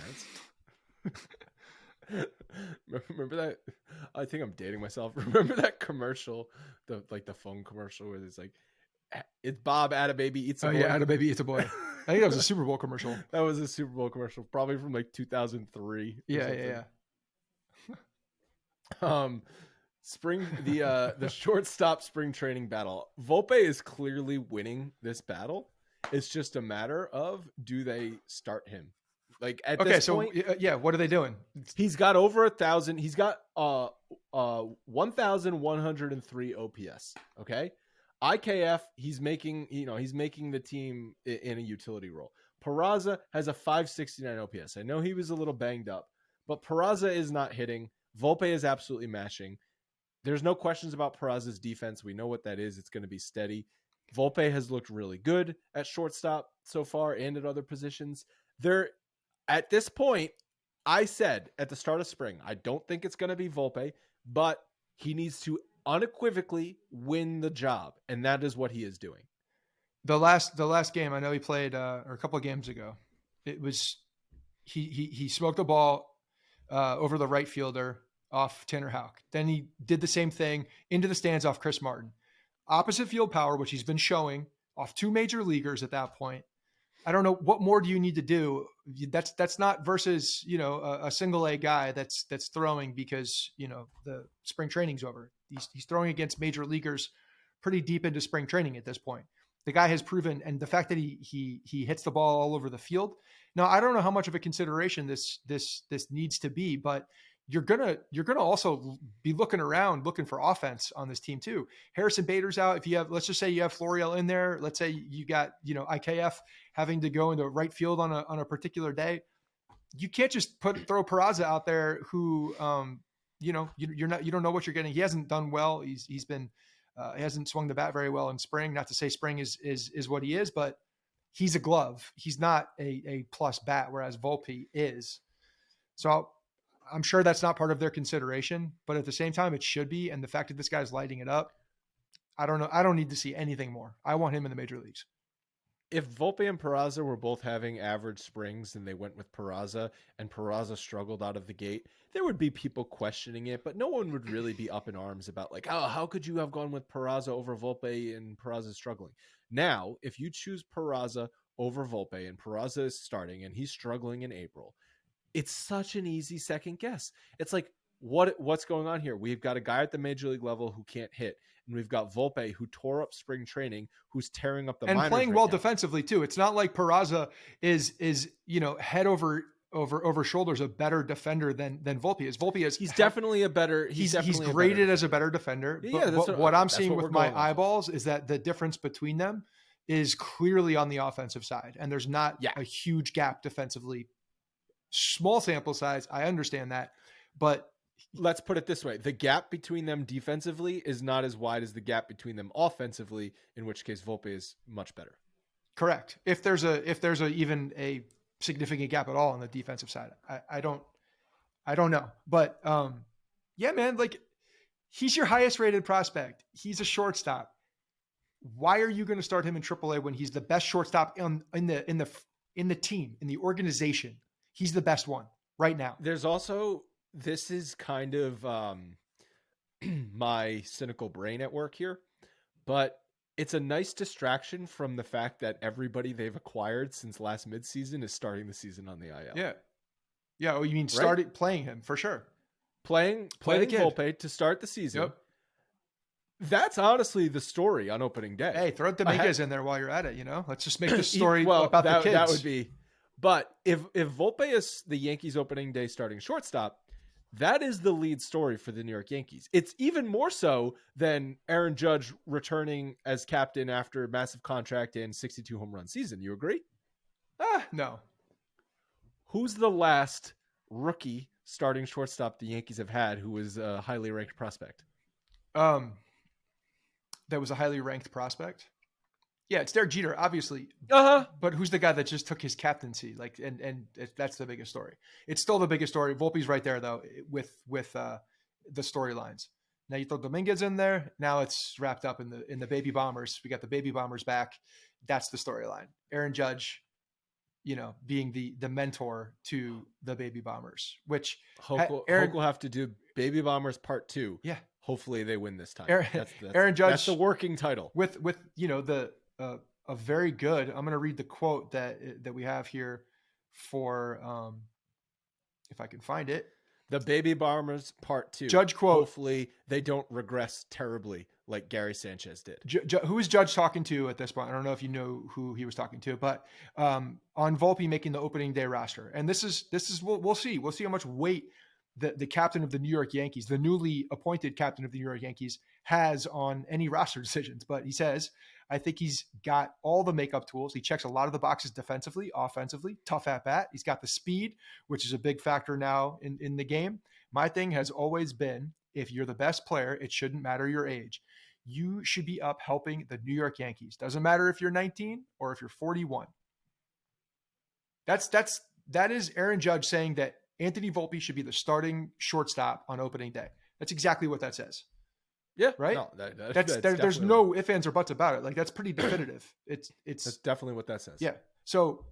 Remember that? I think I'm dating myself. Remember that commercial, the phone commercial where it's like, it's Bob, add a baby, eats a boy. Yeah, add a baby, eats a boy. I think that was a Super Bowl commercial. That was a Super Bowl commercial, probably from like 2003. Yeah. Spring, the shortstop spring training battle. Volpe is clearly winning this battle. It's just a matter of, do they start him? Like at this point, yeah, what are they doing? He's got over 1,000. He's got 1,103 OPS. Okay, IKF. He's making the team in a utility role. Peraza has a 569 OPS. I know he was a little banged up, but Peraza is not hitting. Volpe is absolutely mashing. There's no questions about Peraza's defense. We know what that is. It's going to be steady. Volpe has looked really good at shortstop so far and at other positions. At this point, I said at the start of spring, I don't think it's going to be Volpe, but he needs to unequivocally win the job, and that is what he is doing. The last game, I know he played, or a couple of games ago, it was he smoked the ball over the right fielder off Tanner Houck. Then he did the same thing into the stands off Chris Martin. Opposite field power, which he's been showing off 2 major leaguers at that point. I don't know, what more do you need to do? That's not versus, a single A guy that's throwing because, the spring training's over. He's throwing against major leaguers pretty deep into spring training at this point. The guy has proven, and the fact that he hits the ball all over the field. Now, I don't know how much of a consideration this needs to be, but you're gonna also be looking for offense on this team too. Harrison Bader's out. If you have, let's just say you have Florial in there. Let's say you got IKF having to go into right field on a particular day. You can't just throw Peraza out there who you don't know what you're getting. He hasn't done well. He's been He hasn't swung the bat very well in spring. Not to say spring is what he is, but he's a glove. He's not a plus bat, whereas Volpe is. So I'm sure that's not part of their consideration, but at the same time, it should be. And the fact that this guy's lighting it up, I don't know. I don't need to see anything more. I want him in the major leagues. If Volpe and Peraza were both having average springs and they went with Peraza and Peraza struggled out of the gate, there would be people questioning it, but no one would really be up in arms about like, oh, how could you have gone with Peraza over Volpe and Peraza struggling? Now, if you choose Peraza over Volpe and Peraza is starting and he's struggling in April, it's such an easy second guess. It's like, what's going on here? We've got a guy at the major league level who can't hit, and we've got Volpe who tore up spring training, who's tearing up the minors and playing right well now. Defensively too. It's not like Peraza is head over shoulders a better defender than Volpe is. Volpe is he's definitely a better. He's graded as a better defender. Yeah, but what I'm seeing with my eyeballs is that the difference between them is clearly on the offensive side, and there's not a huge gap defensively. Small sample size, I understand that, but let's put it this way. The gap between them defensively is not as wide as the gap between them offensively, in which case Volpe is much better. Correct. If there's even a significant gap at all on the defensive side, I don't know. But yeah, man, like he's your highest rated prospect. He's a shortstop. Why are you going to start him in AAA when he's the best shortstop in the team, in the organization? He's the best one right now. There's also, this is kind of my cynical brain at work here, but it's a nice distraction from the fact that everybody they've acquired since last midseason is starting the season on the IL. Yeah. Yeah. Oh, you mean started playing him for sure. Playing Volpe to start the season. Yep. That's honestly the story on opening day. Hey, throw Dominguez in there while you're at it. Let's just make the story about the kids. That would be. But if Volpe is the Yankees opening day starting shortstop, that is the lead story for the New York Yankees. It's even more so than Aaron Judge returning as captain after a massive contract and 62 home run season. You agree? No. Who's the last rookie starting shortstop the Yankees have had who was a highly ranked prospect? That was a highly ranked prospect. Yeah, it's Derek Jeter, obviously. But who's the guy that just took his captaincy? And that's the biggest story. It's still the biggest story. Volpe's right there though, with the storylines. Now you throw Dominguez in there. Now it's wrapped up in the baby bombers. We got the baby bombers back. That's the storyline. Aaron Judge, being the mentor to the baby bombers, which Hoke will have to do Baby Bombers Part 2. Yeah. Hopefully they win this time. Aaron Judge. That's the working title. With a very good. I'm going to read the quote that we have here for if I can find it. The Baby Bombers Part 2. Judge quote. Hopefully they don't regress terribly like Gary Sanchez did. Who is Judge talking to at this point? I don't know if you know who he was talking to, but on Volpe making the opening day roster. And this is we'll see. We'll see how much weight the captain of the New York Yankees, the newly appointed captain of the New York Yankees, has on any roster decisions. But he says, I think he's got all the makeup tools. He checks a lot of the boxes defensively, offensively, tough at bat. He's got the speed, which is a big factor now in the game. My thing has always been, if you're the best player, it shouldn't matter your age. You should be up helping the New York Yankees. Doesn't matter if you're 19 or if you're 41. That is Aaron Judge saying that Anthony Volpe should be the starting shortstop on opening day. That's exactly what that says. Yeah. Right. No, there's no ifs, ands, or buts about it. Like that's pretty definitive. That's definitely what that says. Yeah. So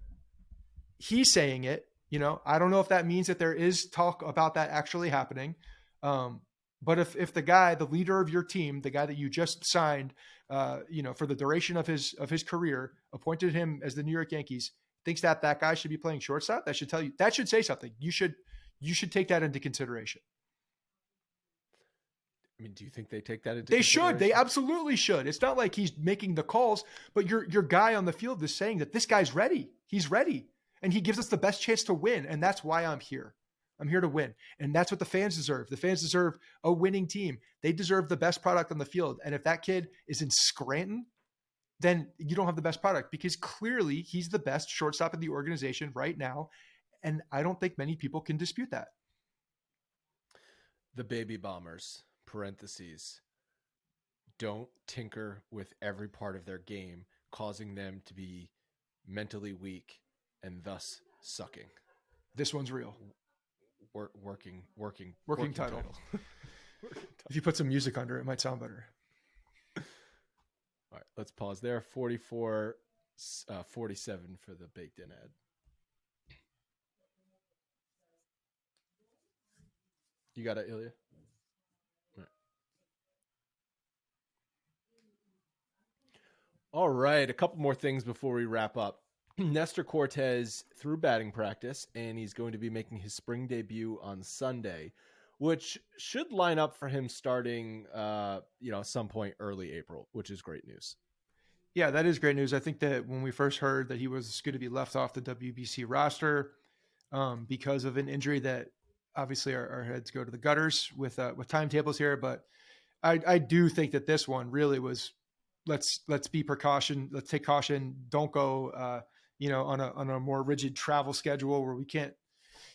he's saying it, I don't know if that means that there is talk about that actually happening. But if the guy, the leader of your team, the guy that you just signed, for the duration of his career, appointed him as the New York Yankees, thinks that guy should be playing shortstop, that should tell you, that should say something. You should take that into consideration. I mean, do you think they take that into consideration? They absolutely should. It's not like he's making the calls, but your guy on the field is saying that this guy's ready. He's ready. And he gives us the best chance to win. And that's why I'm here. I'm here to win. And that's what the fans deserve. The fans deserve a winning team. They deserve the best product on the field. And if that kid is in Scranton, then you don't have the best product, because clearly he's the best shortstop in the organization right now. And I don't think many people can dispute that. The Baby Bombers, parentheses, don't tinker with every part of their game, causing them to be mentally weak and thus sucking. This one's real. Working title. If you put some music under it, it might sound better. All right, let's pause there. 44, 47 for the baked in ad. You got it, Ilya? All right, a couple more things before we wrap up. Nestor Cortes through batting practice, and he's going to be making his spring debut on Sunday, which should line up for him starting, some point early April, which is great news. Yeah, that is great news. I think that when we first heard that he was going to be left off the WBC roster because of an injury, that obviously our heads go to the gutters with timetables here. But I do think that this one really was, let's be precaution. Let's take caution. Don't go, on a more rigid travel schedule where we can't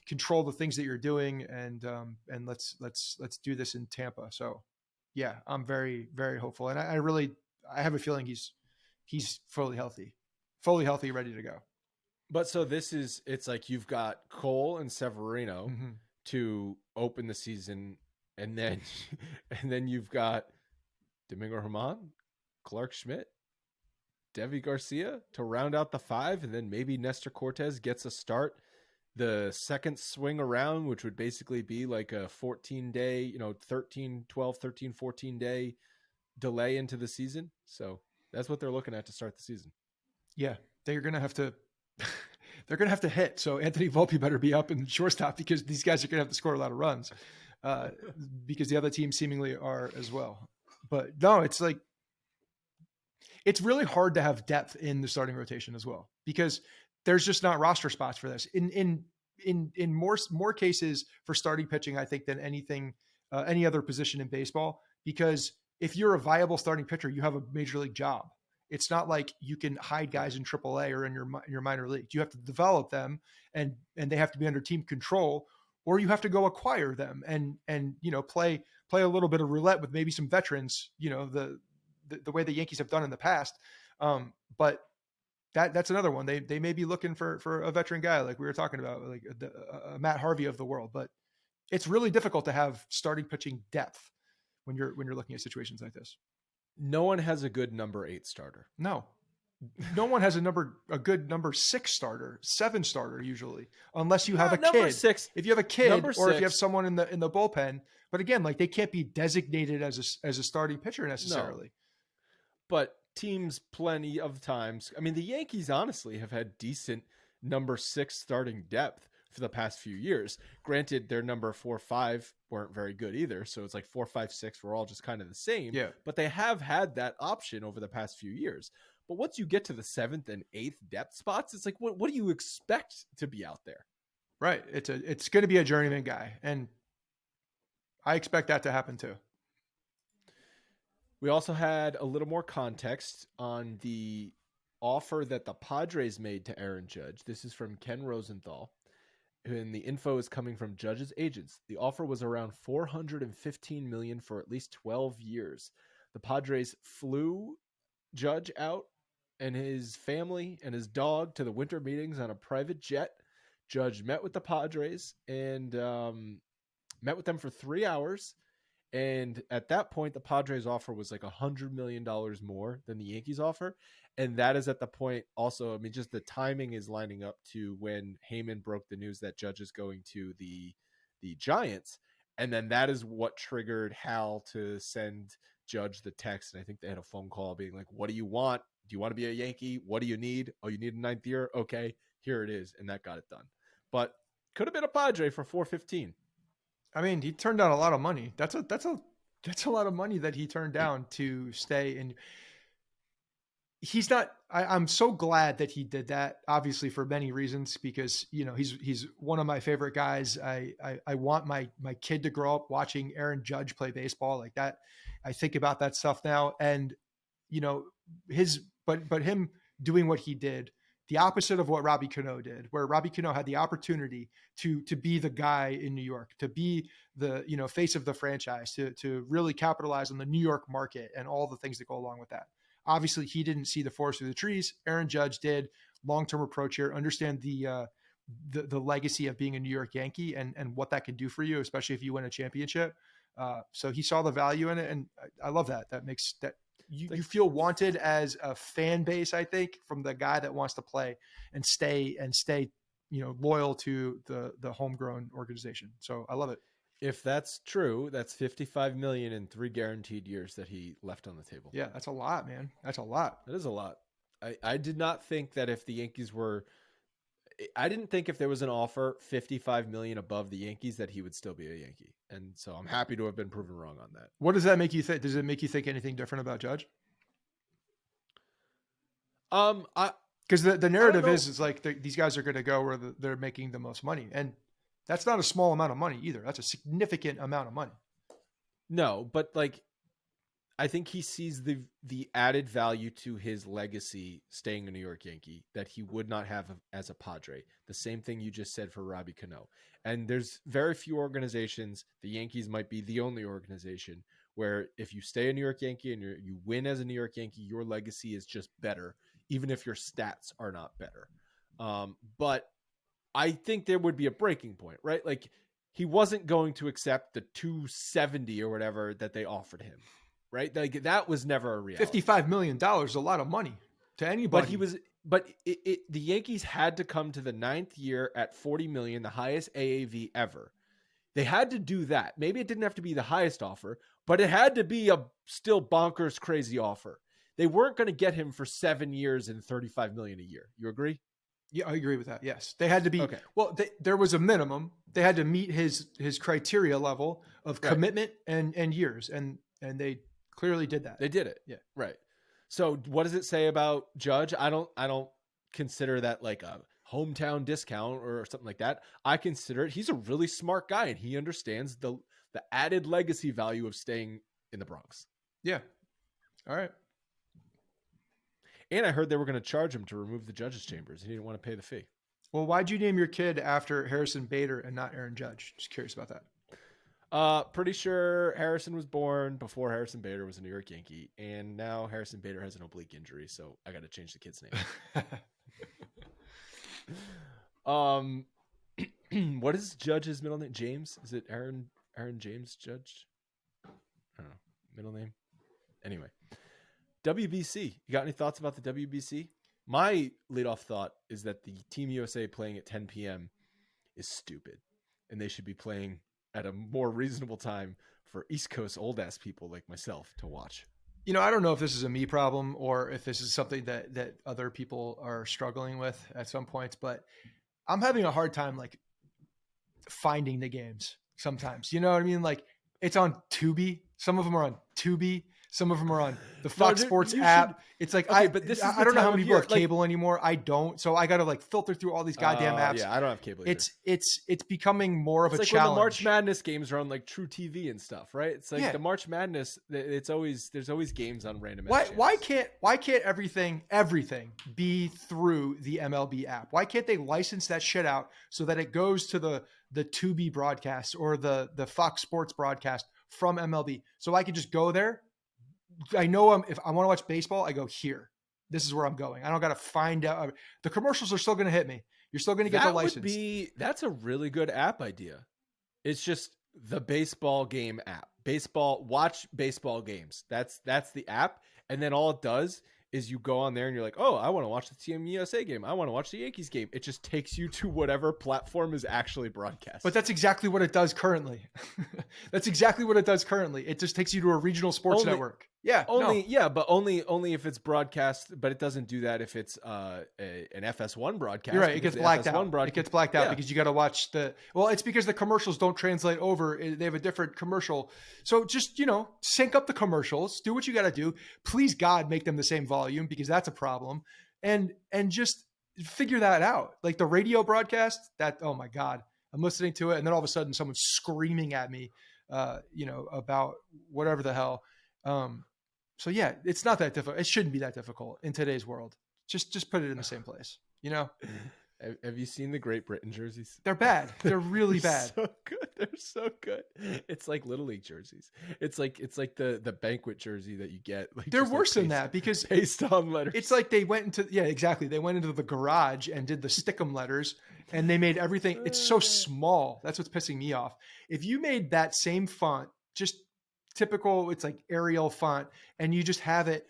control the things that you're doing. And let's do this in Tampa. So yeah, I'm very, very hopeful. And I have a feeling he's fully healthy, ready to go. But so it's like you've got Cole and Severino to open the season. And then you've got Domingo Germán, Clark Schmidt, Devi Garcia to round out the five. And then maybe Nestor Cortes gets a start the second swing around, which would basically be like a 14-day, 14 day delay into the season. So that's what they're looking at to start the season. Yeah, they're going to have to hit. So Anthony Volpe better be up in shortstop, because these guys are going to have to score a lot of runs because the other teams seemingly are as well. But no, it's like, it's really hard to have depth in the starting rotation as well, because there's just not roster spots for this in more cases for starting pitching, I think, than any other position in baseball, because if you're a viable starting pitcher, you have a major league job. It's not like you can hide guys in AAA or in your minor league. You have to develop them, and they have to be under team control, or you have to go acquire them and play a little bit of roulette with maybe some veterans, the way the Yankees have done in the past. But that's another one. They may be looking for a veteran guy, like we were talking about, like a Matt Harvey of the world. But it's really difficult to have starting pitching depth when you're looking at situations like this. No one has a good number 8 starter. No one has a good number 6 starter, 7 starter usually, unless you have a kid. 6. If you have a kid, or if you have someone in the bullpen. But again, like, they can't be designated as a starting pitcher necessarily. No. But teams plenty of times. I mean, the Yankees honestly have had decent number 6 starting depth for the past few years. Granted, their number 4, 5 weren't very good either. So it's like 4, 5, 6 were all just kind of the same. Yeah. But they have had that option over the past few years. But once you get to the 7th and 8th depth spots, it's like, what do you expect to be out there? Right. It's going to be a journeyman guy. And I expect that to happen too. We also had a little more context on the offer that the Padres made to Aaron Judge. This is from Ken Rosenthal, and the info is coming from Judge's agents. The offer was around $415 million for at least 12 years. The Padres flew Judge out and his family and his dog to the winter meetings on a private jet. Judge met with the Padres and met with them for 3 hours. And at that point, the Padres offer was like $100 million more than the Yankees offer. And that is at the point also, I mean, just the timing is lining up to when Heyman broke the news that Judge is going to the Giants. And then that is what triggered Hal to send Judge the text. And I think they had a phone call being like, what do you want? Do you want to be a Yankee? What do you need? Oh, you need a 9th year? Okay, here it is. And that got it done. But could have been a Padre for $415. I mean, he turned down a lot of money. That's a lot of money that he turned down to stay. And he's not. I'm so glad that he did that. Obviously, for many reasons, because he's one of my favorite guys. I want my kid to grow up watching Aaron Judge play baseball like that. I think about that stuff now, and but him doing what he did the opposite of what Robbie Cano did, where Robbie Cano had the opportunity to be the guy in New York, to be the, face of the franchise, to really capitalize on the New York market and all the things that go along with that. Obviously, he didn't see the forest through the trees. Aaron Judge did. Long-term approach here, understand the legacy of being a New York Yankee and what that can do for you, especially if you win a championship. So he saw the value in it, and I love that. That makes that you feel wanted as a fan base, I think, from the guy that wants to play and stay, loyal to the homegrown organization. So I love it. If that's true, that's $55 million in 3 guaranteed years that he left on the table. Yeah, that's a lot, man. That's a lot. That is a lot. I did not think that if the Yankees were, I didn't think if there was an offer $55 million above the Yankees that he would still be a Yankee. And so I'm happy to have been proven wrong on that. What does that make you think? Does it make you think anything different about Judge? Because the narrative is like these guys are going to go where they're making the most money, and that's not a small amount of money either. That's a significant amount of money. No, but like, I think he sees the added value to his legacy staying a New York Yankee that he would not have as a Padre. The same thing you just said for Robbie Cano. And there's very few organizations, the Yankees might be the only organization, where if you stay a New York Yankee and you win as a New York Yankee, your legacy is just better, even if your stats are not better. But I think there would be a breaking point, right? Like, he wasn't going to accept the $270 or whatever that they offered him. Right, like that was never a reality. $55 million is a lot of money to anybody. But the Yankees had to come to the 9th year at $40 million, the highest AAV ever. They had to do that. Maybe it didn't have to be the highest offer, but it had to be a still bonkers crazy offer. They weren't going to get him for 7 years and $35 million a year. You agree? Yeah, I agree with that. Yes, they had to be. Okay. Well, there was a minimum. They had to meet his criteria level of commitment and years, and they clearly did that. They did it. Yeah. Right. So what does it say about Judge? I don't consider that like a hometown discount or something like that. I consider it, he's a really smart guy and he understands the added legacy value of staying in the Bronx. Yeah. All right. And I heard they were going to charge him to remove the judges' chambers. He didn't want to pay the fee. Well, why'd you name your kid after Harrison Bader and not Aaron Judge? Just curious about that. Pretty sure Harrison was born before Harrison Bader was a New York Yankee, and now Harrison Bader has an oblique injury, so I got to change the kid's name. What is Judge's middle name? James? Is it Aaron James Judge? I don't know. Middle name? Anyway. WBC. You got any thoughts about the WBC? My leadoff thought is that the Team USA playing at 10 p.m. is stupid, and they should be playing at a more reasonable time for East Coast old ass people like myself to watch. I don't know if this is a me problem or if this is something that other people are struggling with at some points, but I'm having a hard time like finding the games sometimes. You know what I mean? Like, it's on Tubi. Some of them are on Tubi. Some of them are on the Fox Sports app. It's like, okay, I don't know how many people have cable anymore. I don't. So I got to like filter through all these goddamn apps. Yeah, I don't have cable either. It's becoming more of a challenge. When the March Madness games are on like True TV and stuff, right? It's like the March Madness. There's always games on random. Why can't everything be through the MLB app? Why can't they license that shit out so that it goes to the Tubi broadcast or the Fox Sports broadcast from MLB? So I can just go there. I know if I want to watch baseball, I go here. This is where I'm going. I don't got to find out. The commercials are still going to hit me. You're still going to get the license. That's a really good app idea. It's just the baseball game app. Watch baseball games. That's the app. And then all it does is you go on there and you're like, oh, I want to watch the Team USA game. I want to watch the Yankees game. It just takes you to whatever platform is actually broadcast. But that's exactly what it does currently. It just takes you to a regional sports network. Yeah. But only if it's broadcast, but it doesn't do that if it's an FS1 broadcast. You're right. It gets blacked out. It gets blacked out because you got to watch it's because the commercials don't translate over. They have a different commercial. So just, sync up the commercials, do what you got to do. Please God, make them the same volume because that's a problem. And just figure that out. Like the radio broadcast oh my God, I'm listening to it. And then all of a sudden someone's screaming at me, about whatever the hell. So yeah, it's not that difficult. It shouldn't be that difficult in today's world. Just put it in the same place. You know, Have you seen the Great Britain jerseys? they're bad. They're really They're bad. So good. They're so good. It's like Little League jerseys. It's like the banquet jersey that you get. Like They're just, like, worse than that because based on letters. it's like they went into exactly. They went into the garage and did the stickum letters, and they made everything. It's so small. That's what's pissing me off. If you made that same font, just typical, it's like Arial font, and you just have it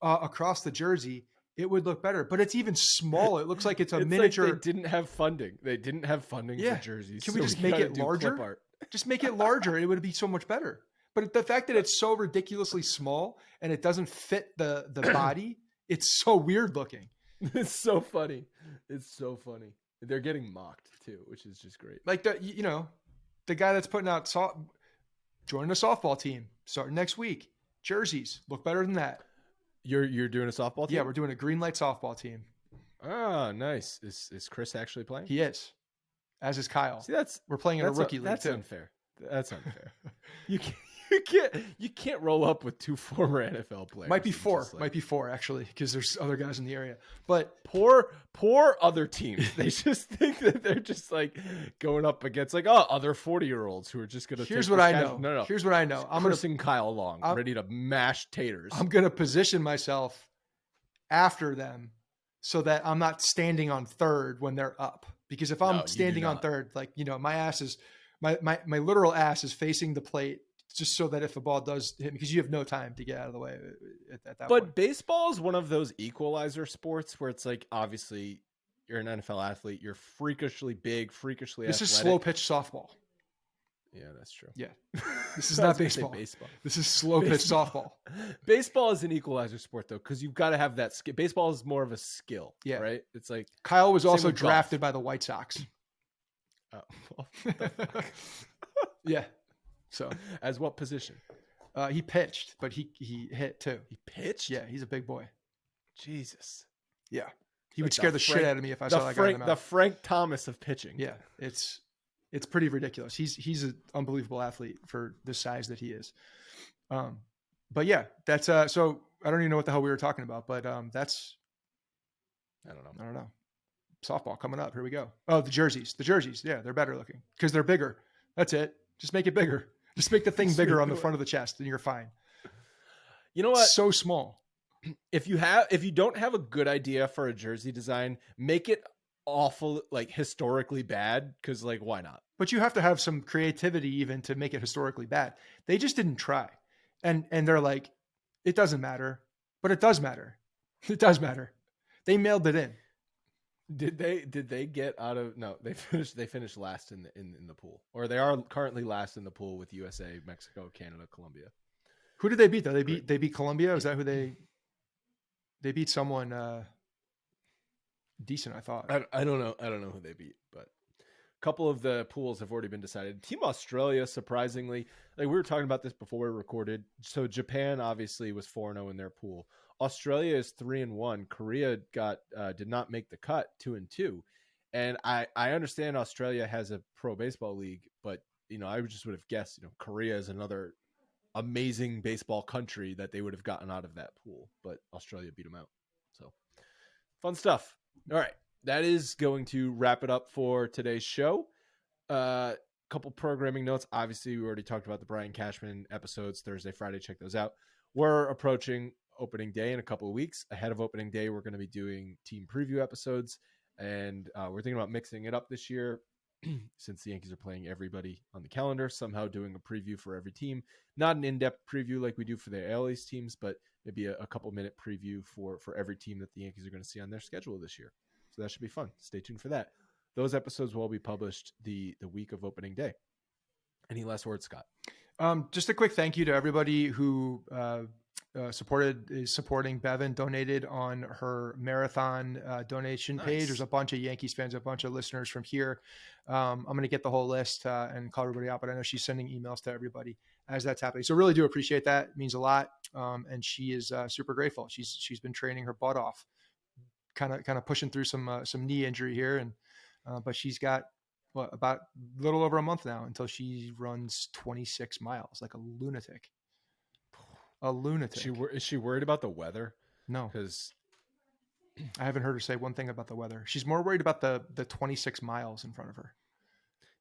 across the jersey, it would look better. But it's even small. It looks like it's a miniature. Like they didn't have funding. They didn't have funding for jerseys. Can we just make it larger? Just make it larger. It would be so much better. But the fact that it's so ridiculously small and it doesn't fit the body, it's so weird looking. It's so funny. It's so funny. They're getting mocked too, which is just great. Like the guy that's putting out joining a softball team starting next week. Jerseys look better than that. You're doing a softball team? Yeah, we're doing a green light softball team. Oh, nice. Is Chris actually playing? He is. As is Kyle. See, we're playing in a rookie league that's too. Unfair. That's unfair. You can't roll up with two former NFL players. Might be four. Might be four actually, because there's other guys in the area. But poor other teams. They just think that they're just like going up against like other 40-year-olds who are just gonna. Here's what I know. No. Here's what I know. I'm gonna sing Kyle along, ready to mash taters. I'm gonna position myself after them so that I'm not standing on third when they're up. Because if I'm standing on third, like my ass is my literal ass is facing the plate. Just so that if a ball does hit me, because you have no time to get out of the way at that point. But baseball is one of those equalizer sports where it's like, obviously, you're an NFL athlete. You're freakishly big, freakishly athletic. This is slow pitch softball. Yeah, that's true. Yeah. This is not baseball. This is slow pitch softball. Baseball is an equalizer sport, though, because you've got to have that skill. Baseball is more of a skill, right? It's like Kyle was also drafted by the White Sox. Oh, well, what the fuck? Yeah. So, as what position? He pitched, but he hit too. He pitched? Yeah, he's a big boy. Jesus. Yeah. He would scare the shit out of me if I saw that guy in the mouth. The Frank Thomas of pitching. Yeah, it's pretty ridiculous. He's an unbelievable athlete for the size that he is. But yeah, that's so I don't even know what the hell we were talking about, but that's I don't know. Softball coming up. Here we go. Oh, the jerseys. Yeah, they're better looking because they're bigger. That's it. Just make it bigger. Just make the thing bigger on the front of the chest, and you're fine. You know what? It's so small. If you don't have a good idea for a jersey design, make it awful, like historically bad, because like why not? But you have to have some creativity even to make it historically bad. They just didn't try, and they're like, it doesn't matter, but it does matter. It does matter. They mailed it in. Did they get out of no? They finished last in the pool, or they are currently last in the pool with USA, Mexico, Canada, Colombia. Who did they beat though? They beat Colombia. Is that who they beat? Someone decent, I thought. I don't know who they beat, but a couple of the pools have already been decided. Team Australia, surprisingly, like we were talking about this before we recorded. So Japan obviously was 4-0 in their pool. Australia is 3-1. Korea did not make the cut, 2-2. And I understand Australia has a pro baseball league, but I just would have guessed, Korea is another amazing baseball country that they would have gotten out of that pool, but Australia beat them out. So fun stuff. All right. That is going to wrap it up for today's show. Couple programming notes. Obviously, we already talked about the Brian Cashman episodes, Thursday, Friday. Check those out. We're approaching opening day in a couple of weeks. Ahead of opening day, we're going to be doing team preview episodes, and we're thinking about mixing it up this year since the Yankees are playing everybody on the calendar, somehow doing a preview for every team. Not an in-depth preview like we do for the AL East teams, but maybe a couple-minute preview for every team that the Yankees are going to see on their schedule this year. So that should be fun. Stay tuned for that. Those episodes will be published the week of opening day. Any last words, Scott? Just a quick thank you to everybody who is supporting Bevan, donated on her marathon donation page. There's a bunch of Yankees fans, a bunch of listeners from here. I'm going to get the whole list and call everybody out, but I know she's sending emails to everybody as that's happening. So really do appreciate that. It means a lot. And she is super grateful. She's been training her butt off, kind of pushing through some knee injury here. And, but she's got about a little over a month now until she runs 26 miles like a lunatic. A lunatic. Is she worried about the weather? No, because I haven't heard her say one thing about the weather. She's more worried about the 26 miles in front of her.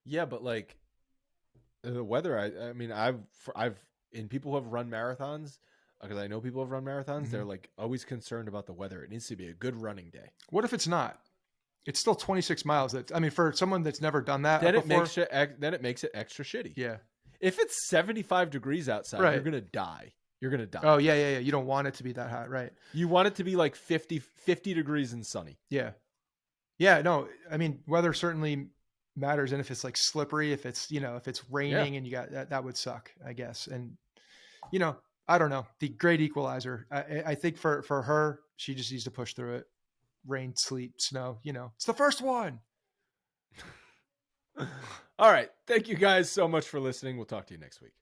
Yeah, but like the weather, I mean, I've in people who have run marathons, because I know people who have run marathons, they're like always concerned about the weather. It needs to be a good running day. What if it's not? It's still 26 miles. For someone that's never done that Then before, it makes it extra shitty. yeah. If it's 75 degrees outside, Right. You're gonna die. You're gonna die. Oh yeah. You don't want it to be that hot, right? You want it to be like 50 degrees and sunny. Yeah. Yeah. No, I mean, weather certainly matters, and if it's like slippery, if it's if it's raining and you got that would suck, I guess. And I don't know. The great equalizer. I think for her, she just needs to push through it. Rain, sleet, snow. It's the first one. All right. Thank you guys so much for listening. We'll talk to you next week.